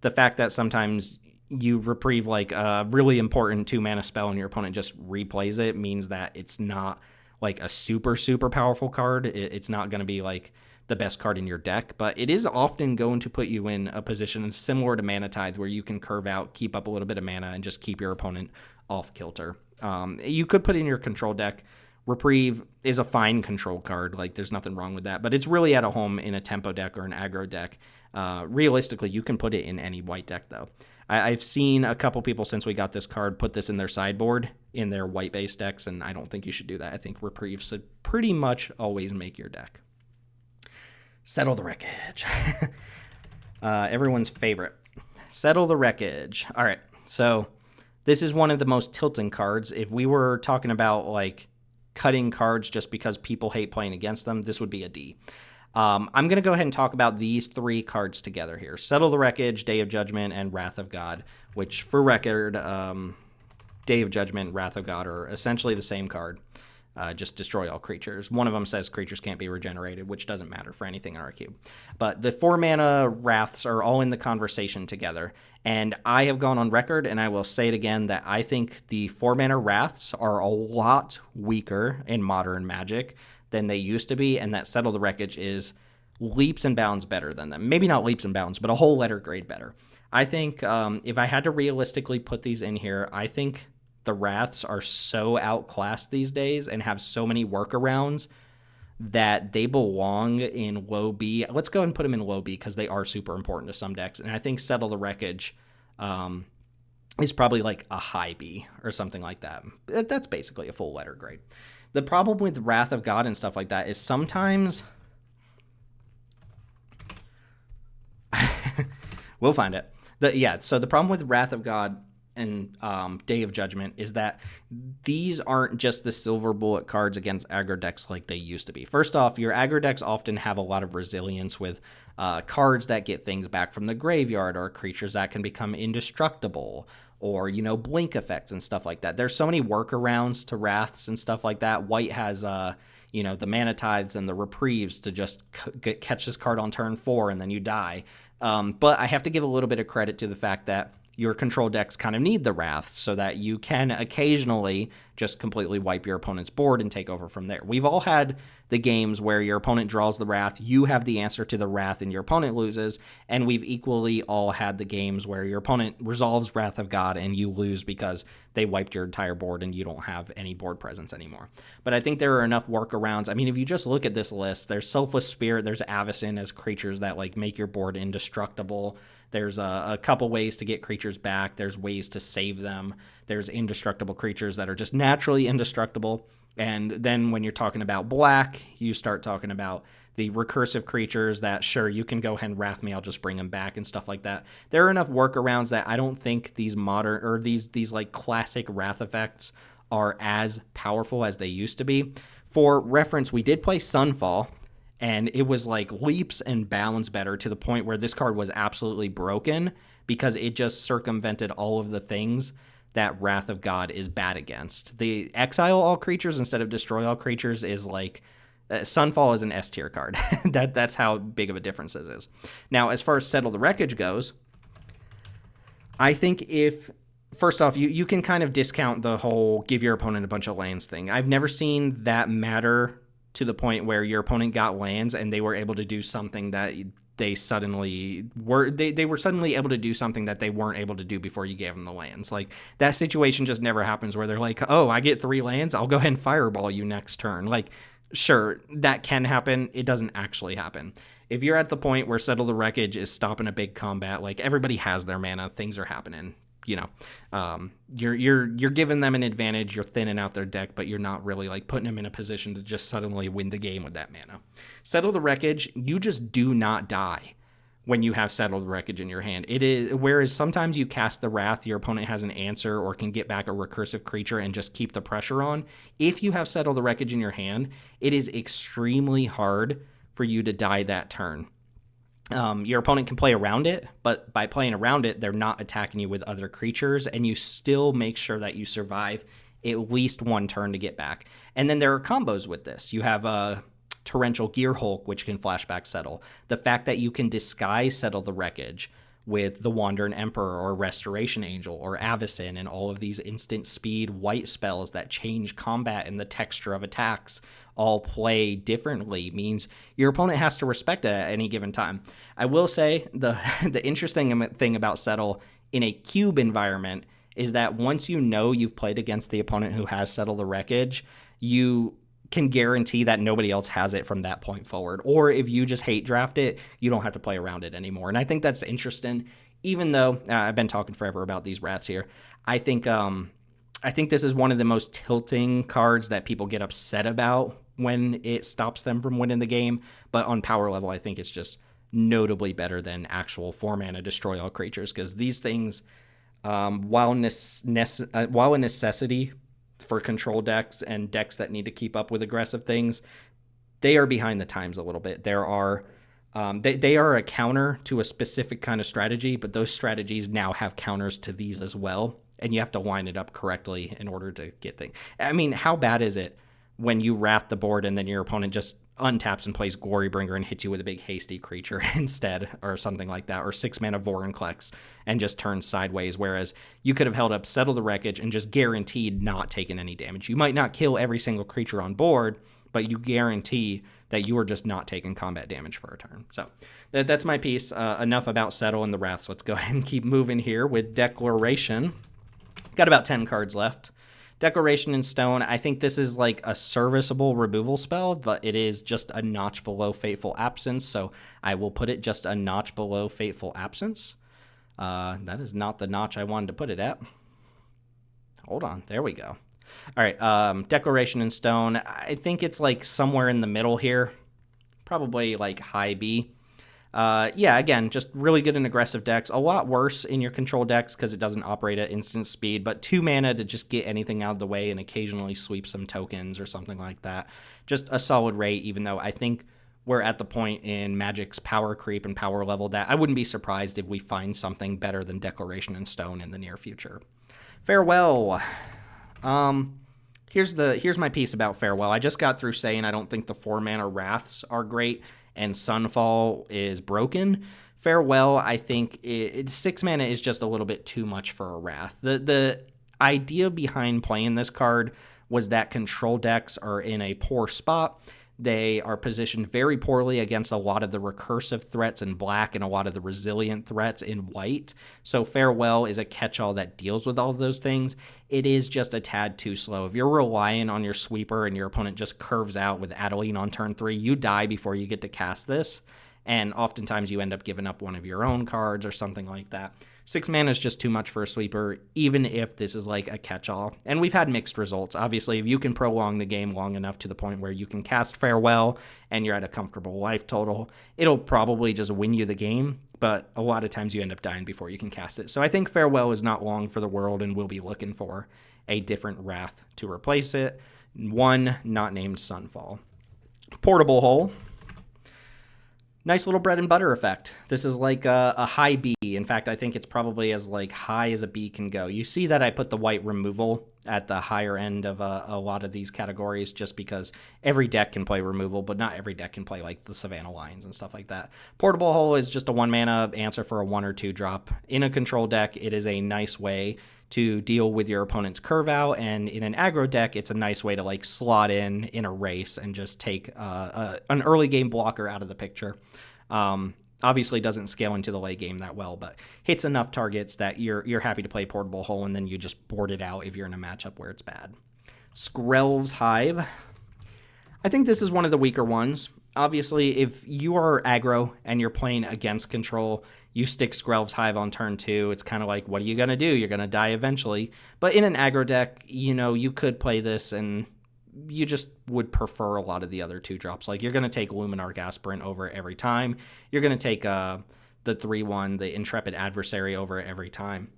the fact that sometimes you reprieve like a really important 2-mana spell and your opponent just replays it means that it's not like a super powerful card. It's not going to be like the best card in your deck, but it is often going to put you in a position similar to Mana Tithe where you can curve out, keep up a little bit of mana, and just keep your opponent off kilter. You could put it in your control deck. Reprieve is a fine control card. Like, there's nothing wrong with that, but it's really at a home in a tempo deck or an aggro deck. Realistically, you can put it in any white deck, though. I've seen a couple people since we got this card put this in their sideboard in their white-based decks, and I don't think you should do that. I think Reprieve should pretty much always make your deck. Settle the Wreckage. Everyone's favorite. Settle the Wreckage. All right, so this is one of the most tilting cards. If we were talking about, like, cutting cards just because people hate playing against them, this would be a D. I'm going to go ahead and talk about these 3 cards together here. Settle the Wreckage, Day of Judgment, and Wrath of God, which, for record, Day of Judgment, Wrath of God are essentially the same card. Just destroy all creatures. One of them says creatures can't be regenerated, which doesn't matter for anything in our cube. But the 4-mana Wraths are all in the conversation together. And I have gone on record, and I will say it again, that I think the 4-mana Wraths are a lot weaker in Modern Magic than they used to be, and that Settle the Wreckage is leaps and bounds better than them. Maybe not leaps and bounds, but a whole letter grade better. I think if I had to realistically put these in here, I think the Wraths are so outclassed these days and have so many workarounds that they belong in low B. Let's go ahead and put them in low B because they are super important to some decks. And I think Settle the Wreckage is probably like a high B or something like that. That's basically a full letter grade. The problem with Wrath of God and stuff like that is sometimes we'll find it. So the problem with Wrath of God and Day of Judgment is that these aren't just the silver bullet cards against aggro decks like they used to be. First off, your aggro decks often have a lot of resilience with cards that get things back from the graveyard, or creatures that can become indestructible, or, blink effects and stuff like that. There's so many workarounds to Wraths and stuff like that. White has the Mana Tithes and the Reprieves to just catch this card on turn 4 and then you die. But I have to give a little bit of credit to the fact that your control decks kind of need the Wrath so that you can occasionally just completely wipe your opponent's board and take over from there. We've all had the games where your opponent draws the Wrath, you have the answer to the Wrath, and your opponent loses, and we've equally all had the games where your opponent resolves Wrath of God and you lose because they wiped your entire board and you don't have any board presence anymore. But I think there are enough workarounds. I mean, if you just look at this list, there's Selfless Spirit, there's Avacyn as creatures that make your board indestructible. There's a couple ways to get creatures back. There's ways to save them. There's indestructible creatures that are just naturally indestructible. And then when you're talking about black, you start talking about the recursive creatures that, sure, you can go ahead and Wrath me, I'll just bring them back and stuff like that. There are enough workarounds that I don't think these modern, or these classic Wrath effects are as powerful as they used to be. For reference, we did play Sunfall, and it was leaps and bounds better, to the point where this card was absolutely broken because it just circumvented all of the things that Wrath of God is bad against. The exile all creatures instead of destroy all creatures is Sunfall is an S tier card. That's how big of a difference it is. Now, as far as Settle the Wreckage goes, I think first off, you can kind of discount the whole give your opponent a bunch of lands thing. I've never seen that matter to the point where your opponent got lands and they were able to do something that they suddenly were suddenly able to do something that they weren't able to do before you gave them the lands. That situation just never happens where they're like, oh, I get 3 lands, I'll go ahead and fireball you next turn. Sure, that can happen. It doesn't actually happen. If you're at the point where Settle the Wreckage is stopping a big combat, everybody has their mana, things are happening. You're giving them an advantage, you're thinning out their deck, but you're not really putting them in a position to just suddenly win the game with that mana. Settle the Wreckage, you just do not die when you have Settle the Wreckage in your hand. It is, whereas sometimes you cast the Wrath, your opponent has an answer or can get back a recursive creature and just keep the pressure on. If you have Settle the Wreckage in your hand, it is extremely hard for you to die that turn. Your opponent can play around it, but by playing around it, they're not attacking you with other creatures, and you still make sure that you survive at least one turn to get back. And then there are combos with this. You have a Torrential Gearhulk, which can flashback Settle. The fact that you can disguise Settle the Wreckage with the Wandering Emperor or Restoration Angel or Avacyn and all of these instant speed white spells that change combat and the texture of attacks all play differently means your opponent has to respect it at any given time. I will say the interesting thing about Settle in a cube environment is that once you know you've played against the opponent who has Settle the Wreckage, you can guarantee that nobody else has it from that point forward. Or if you just hate draft it, you don't have to play around it anymore. And I think that's interesting, even though I've been talking forever about these Wraths here. I think this is one of the most tilting cards that people get upset about when it stops them from winning the game. But on power level, I think it's just notably better than actual 4-mana destroy all creatures, because these things, while a necessity for control decks and decks that need to keep up with aggressive things, they are behind the times a little bit. They are a counter to a specific kind of strategy, but those strategies now have counters to these as well, and you have to line it up correctly in order to get things. I mean, how bad is it when you wrath the board and then your opponent just untaps and plays Glorybringer and hits you with a big hasty creature instead, or something like that, or 6-mana Vorinclex and just turns sideways, whereas you could have held up Settle the Wreckage and just guaranteed not taking any damage. You might not kill every single creature on board, but you guarantee that you are just not taking combat damage for a turn. So that's my piece. Enough about Settle and the Wraths. Let's go ahead and keep moving here with Declaration. Got about 10 cards left. Declaration in Stone, I think this is like a serviceable removal spell, but it is just a notch below Fateful Absence, so I will put it just a notch below Fateful Absence. That is not the notch I wanted to put it at. Hold on. There we go. All right. Declaration in Stone. I think it's like somewhere in the middle here. Probably like high B. Yeah, again, just really good in aggressive decks. A lot worse in your control decks because it doesn't operate at instant speed, but 2 mana to just get anything out of the way and occasionally sweep some tokens or something like that. Just a solid rate, even though I think we're at the point in Magic's power creep and power level that I wouldn't be surprised if we find something better than Declaration in Stone in the near future. Farewell. Here's my piece about Farewell. I just got through saying I don't think the 4 mana Wraths are great and Sunfall is broken. Farewell, I think 6 mana is just a little bit too much for a Wrath. The idea behind playing this card was that control decks are in a poor spot. They are positioned very poorly against a lot of the recursive threats in black and a lot of the resilient threats in white. So Farewell is a catch-all that deals with all of those things. It is just a tad too slow. If you're relying on your sweeper and your opponent just curves out with Adeline on turn 3, you die before you get to cast this. And oftentimes you end up giving up one of your own cards or something like that. 6 mana is just too much for a sweeper, even if this is like a catch-all. And we've had mixed results. Obviously, if you can prolong the game long enough to the point where you can cast Farewell and you're at a comfortable life total, it'll probably just win you the game. But a lot of times you end up dying before you can cast it. So I think Farewell is not long for the world, and we'll be looking for a different Wrath to replace it. One not named Sunfall. Portable Hole. Nice little bread and butter effect. This is like a high B. In fact, I think it's probably as like high as a B can go. You see that I put the white removal at the higher end of a lot of these categories just because every deck can play removal, but not every deck can play like the Savannah Lions and stuff like that. Portable Hole is just a 1 mana answer for a 1 or 2 drop. In a control deck, it is a nice way to deal with your opponent's curve out, and in an aggro deck, it's a nice way to like slot in a race and just take an early game blocker out of the picture. Obviously doesn't scale into the late game that well, but hits enough targets that you're happy to play Portable Hole, and then you just board it out if you're in a matchup where it's bad. Skrelv's Hive. I think this is one of the weaker ones. Obviously, if you are aggro and you're playing against control, you stick Skrelv's Hive on turn 2. It's kind of like, what are you going to do? You're going to die eventually. But in an aggro deck, you could play this and you just would prefer a lot of the other 2 drops. Like, you're going to take Luminarch Aspirant over every time. You're going to take the 3/1, the Intrepid Adversary over every time.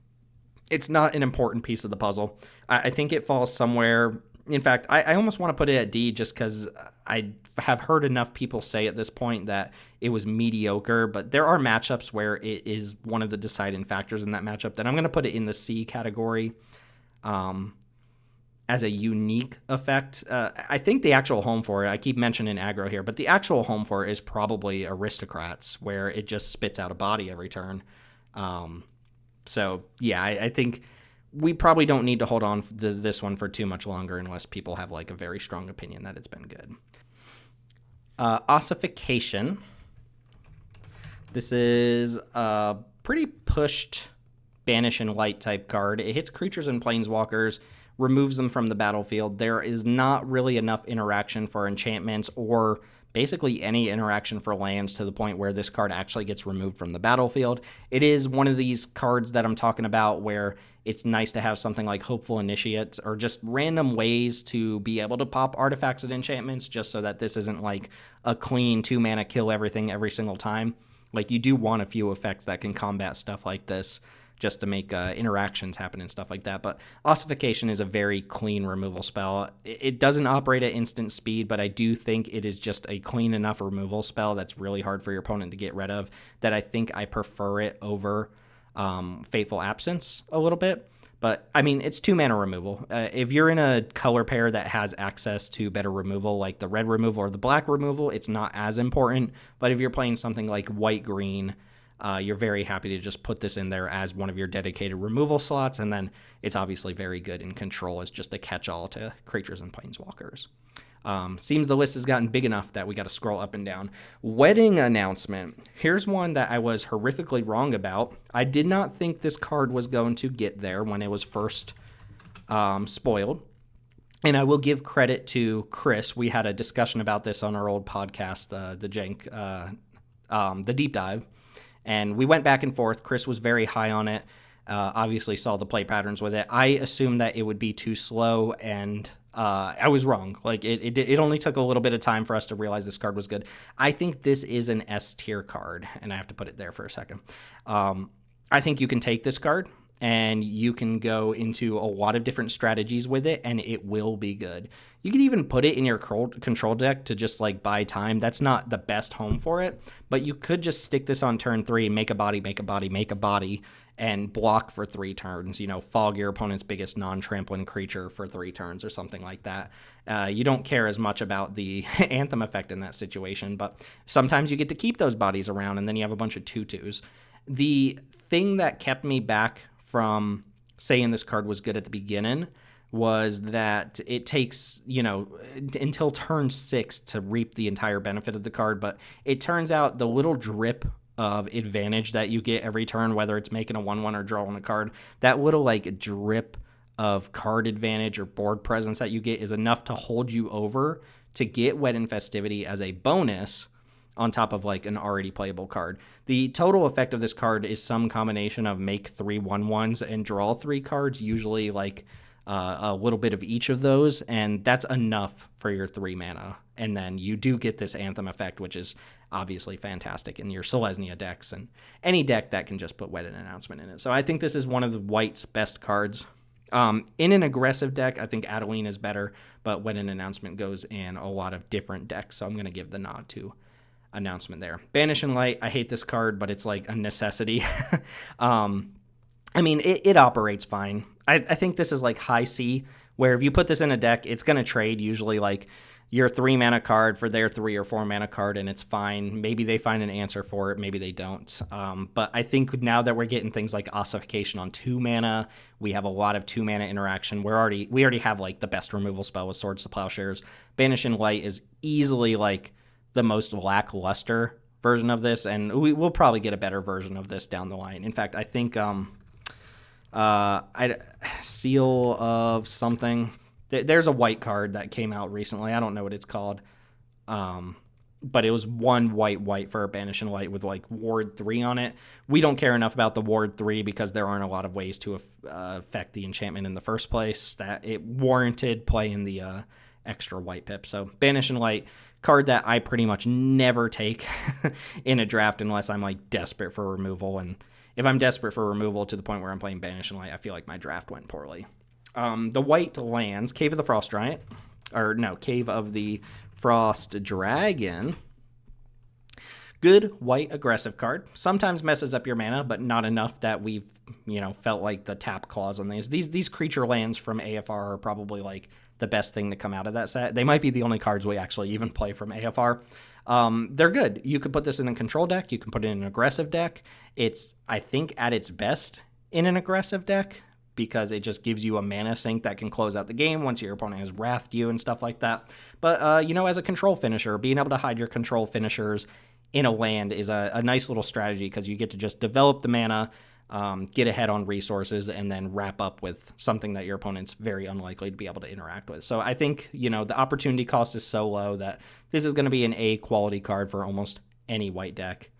It's not an important piece of the puzzle. I think it falls somewhere. In fact, I almost want to put it at D just because I have heard enough people say at this point that it was mediocre, but there are matchups where it is one of the deciding factors in that matchup that I'm going to put it in the C category as a unique effect. I think the actual home for it, I keep mentioning aggro here, but the actual home for it is probably Aristocrats, where it just spits out a body every turn. So, yeah, I think we probably don't need to hold on this one for too much longer unless people have like a very strong opinion that it's been good. Ossification. This is a pretty pushed Banish and Light type card. It hits creatures and planeswalkers, removes them from the battlefield. There is not really enough interaction for enchantments or basically any interaction for lands to the point where this card actually gets removed from the battlefield. It is one of these cards that I'm talking about where it's nice to have something like Hopeful Initiates or just random ways to be able to pop artifacts and enchantments just so that this isn't like a clean 2 mana kill everything every single time. Like, you do want a few effects that can combat stuff like this just to make interactions happen and stuff like that. But Ossification is a very clean removal spell. It doesn't operate at instant speed, but I do think it is just a clean enough removal spell that's really hard for your opponent to get rid of that I think I prefer it over Fateful Absence a little bit. But, I mean, it's 2 mana removal. If you're in a color pair that has access to better removal, like the red removal or the black removal, it's not as important. But if you're playing something like white-green, you're very happy to just put this in there as one of your dedicated removal slots, and then it's obviously very good in control as just a catch-all to creatures and planeswalkers. Seems the list has gotten big enough that we got to scroll up and down. Wedding Announcement. Here's one that I was horrifically wrong about. I did not think this card was going to get there when it was first spoiled. And I will give credit to Chris. We had a discussion about this on our old podcast, the Deep Dive. And we went back and forth. Chris was very high on it. Obviously saw the play patterns with it. I assumed that it would be too slow, and I was wrong. Like it only took a little bit of time for us to realize this card was good. I think this is an S tier card, and I have to put it there for a second. I think you can take this card and you can go into a lot of different strategies with it, and it will be good. You could even put it in your control deck to just like buy time. That's not the best home for it, but you could just stick this on turn 3, make a body, make a body, make a body, and block for 3 turns. Fog your opponent's biggest non-trampling creature for 3 turns or something like that. You don't care as much about the Anthem effect in that situation, but sometimes you get to keep those bodies around, and then you have a bunch of 2/2s. The thing that kept me back from saying this card was good at the beginning was that it takes, until turn 6 to reap the entire benefit of the card. But it turns out the little drip of advantage that you get every turn, whether it's making a 1/1 or drawing a card, that little like drip of card advantage or board presence that you get is enough to hold you over to get Wet in Festivity as a bonus on top of like an already playable card. The total effect of this card is some combination of make 3 1/1s and draw 3 cards, usually like a little bit of each of those, and that's enough for your 3 mana. And then you do get this Anthem effect, which is obviously fantastic in your Selesnya decks and any deck that can just put Wet in Announcement in it. So I think this is one of the White's best cards. In an aggressive deck, I think Adeline is better, but Wet in Announcement goes in a lot of different decks, so I'm going to give the nod to Announcement there. Banish and Light, I hate this card, but it's like a necessity. It operates fine. I think this is like high C, where if you put this in a deck, it's going to trade usually like your 3 mana card for their 3 or 4 mana card, and it's fine. Maybe they find an answer for it, maybe they don't. But I think now that we're getting things like Ossification on 2 mana, we have a lot of 2 mana interaction. We already have like the best removal spell with Swords to Plowshares. Banish and Light is easily like the most lackluster version of this, and we'll probably get a better version of this down the line. In fact, I think Seal of something. There's a white card that came out recently. I don't know what it's called, but it was 1 white for a Banish and Light with like Ward 3 on it. We don't care enough about the Ward 3 because there aren't a lot of ways to affect the enchantment in the first place that it warranted playing the extra white pip. So Banish and Light, card that I pretty much never take in a draft unless I'm like desperate for removal. And if I'm desperate for removal to the point where I'm playing Banish and Light, I feel like my draft went poorly. The white lands, Cave of the Frost Giant, Cave of the Frost Dragon. Good white aggressive card. Sometimes messes up your mana, but not enough that we've, felt like the tap clause on these. These creature lands from AFR are probably like the best thing to come out of that set. They might be the only cards we actually even play from AFR. They're good. You could put this in a control deck. You can put it in an aggressive deck. It's, I think, at its best in an aggressive deck because it just gives you a mana sink that can close out the game once your opponent has wrathed you and stuff like that. But, as a control finisher, being able to hide your control finishers in a land is a nice little strategy because you get to just develop the mana, get ahead on resources, and then wrap up with something that your opponent's very unlikely to be able to interact with. So I think, the opportunity cost is so low that this is going to be an A quality card for almost any white deck.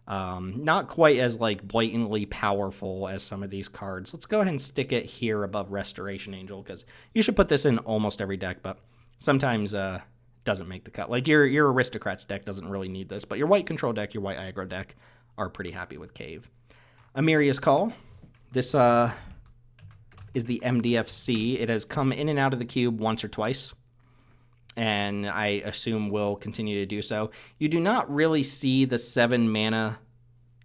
Not quite as like blatantly powerful as some of these cards. Let's go ahead and stick it here above Restoration Angel because you should put this in almost every deck, but sometimes doesn't make the cut. Like your Aristocrats deck doesn't really need this, but your white control deck, your white aggro deck are pretty happy with Cave. Amiria's Call. This is the MDFC. It has come in and out of the cube once or twice, and I assume will continue to do so. You do not really see the 7 mana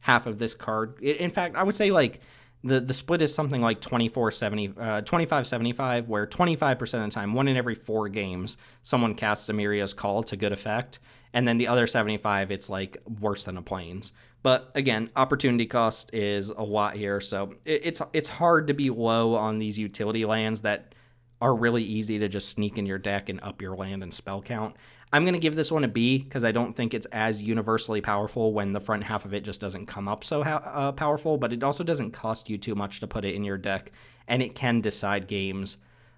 half of this card. In fact, I would say like the split is something like 25-75, where 25% of the time, 1 in every 4 games, someone casts Amiria's Call to good effect, and then the other 75, it's like worse than a Plains. But again, opportunity cost is a lot here, so it's hard to be low on these utility lands that are really easy to just sneak in your deck and up your land and spell count. I'm going to give this one a B because I don't think it's as universally powerful when the front half of it just doesn't come up so powerful, but it also doesn't cost you too much to put it in your deck, and it can decide games,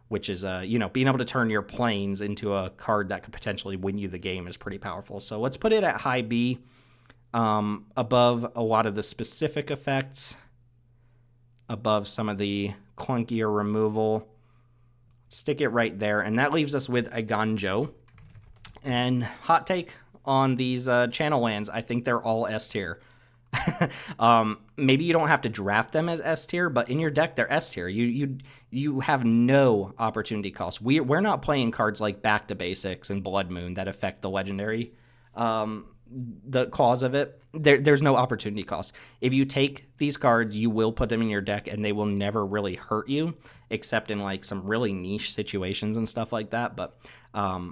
which is, being able to turn your Plains into a card that could potentially win you the game is pretty powerful. So let's put it at high B. above a lot of the specific effects, above some of the clunkier removal. Stick it right there, and that leaves us with a Ganjo. And hot take on these channel lands, I think they're all S tier. Maybe you don't have to draft them as S tier, but in your deck they're S tier. You have no opportunity cost. We're not playing cards like Back to Basics and Blood Moon that affect the legendary, the cause of it. There's no opportunity cost. If you take these cards, you will put them in your deck, and they will never really hurt you, except in like some really niche situations and stuff like that. But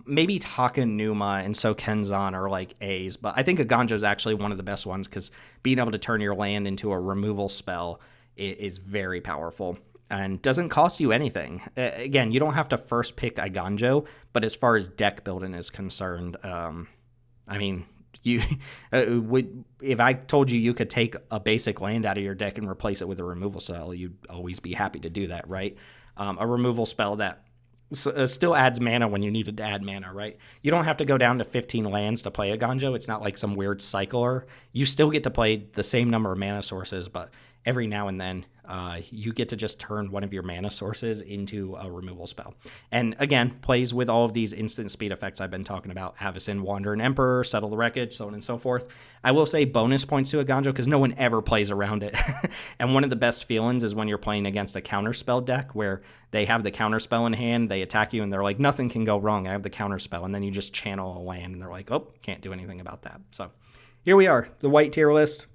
maybe Takenuma and Sokenzan are like A's, but I think a Ganjo is actually one of the best ones because being able to turn your land into a removal spell is very powerful and doesn't cost you anything. Again, you don't have to first pick a Ganjo, but as far as deck building is concerned, I mean, if I told you could take a basic land out of your deck and replace it with a removal spell, you'd always be happy to do that, right? A removal spell that still adds mana when you needed to add mana, right? You don't have to go down to 15 lands to play a Ganjo. It's not like some weird cycler. You still get to play the same number of mana sources, but every now and then you get to just turn one of your mana sources into a removal spell. And again, plays with all of these instant speed effects I've been talking about. Avacyn, Wanderer, and Emperor, Settle the Wreckage, so on and so forth. I will say bonus points to a Ganjo because no one ever plays around it. And one of the best feelings is when you're playing against a counterspell deck where they have the counterspell in hand, they attack you, and they're like, nothing can go wrong, I have the counterspell. And then you just channel a land, and they're like, oh, can't do anything about that. So here we are, the white tier list.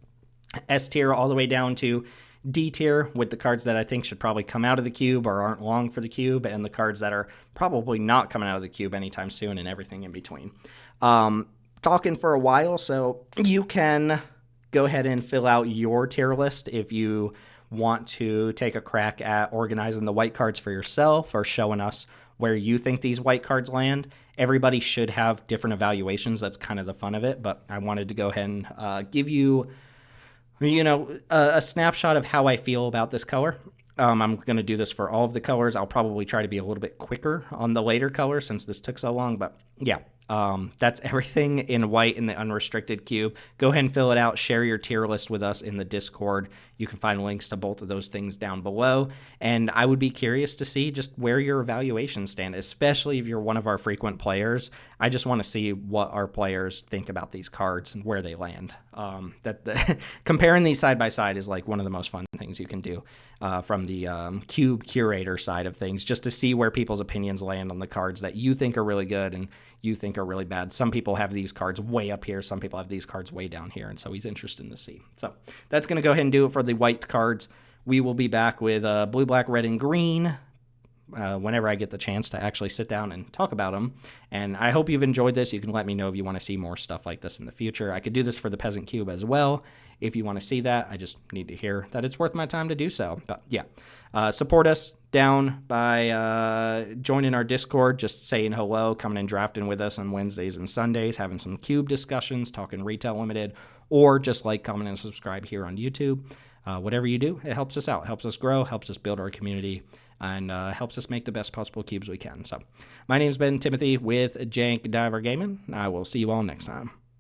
S tier all the way down to D tier with the cards that I think should probably come out of the cube or aren't long for the cube, and the cards that are probably not coming out of the cube anytime soon, and everything in between. Talking for a while, so you can go ahead and fill out your tier list if you want to take a crack at organizing the white cards for yourself or showing us where you think these white cards land. Everybody should have different evaluations. That's kind of the fun of it, but I wanted to go ahead and give you a snapshot of how I feel about this color. I'm going to do this for all of the colors. I'll probably try to be a little bit quicker on the later colors since this took so long, but yeah. That's everything in white in the unrestricted cube. Go ahead and fill it out. Share your tier list with us in the Discord. You can find links to both of those things down below. And I would be curious to see just where your evaluations stand, especially if you're one of our frequent players. I just want to see what our players think about these cards and where they land. Comparing these side by side is like one of the most fun things you can do from the cube curator side of things, just to see where people's opinions land on the cards that you think are really good and you think are really bad. Some people have these cards way up here. Some people have these cards way down here. And so he's interested to see. So that's going to go ahead and do it for the white cards. We will be back with blue, black, red, and green whenever I get the chance to actually sit down and talk about them. And I hope you've enjoyed this. You can let me know if you want to see more stuff like this in the future. I could do this for the Peasant Cube as well. If you want to see that, I just need to hear that it's worth my time to do so. But yeah, support us down by joining our Discord, just saying hello, coming and drafting with us on Wednesdays and Sundays, having some cube discussions, talking Retail Limited, or just like, comment, and subscribe here on YouTube. Whatever you do, it helps us out, helps us grow, helps us build our community, and helps us make the best possible cubes we can. So my name's been Timothy with Jank Diver Gaming. I will see you all next time.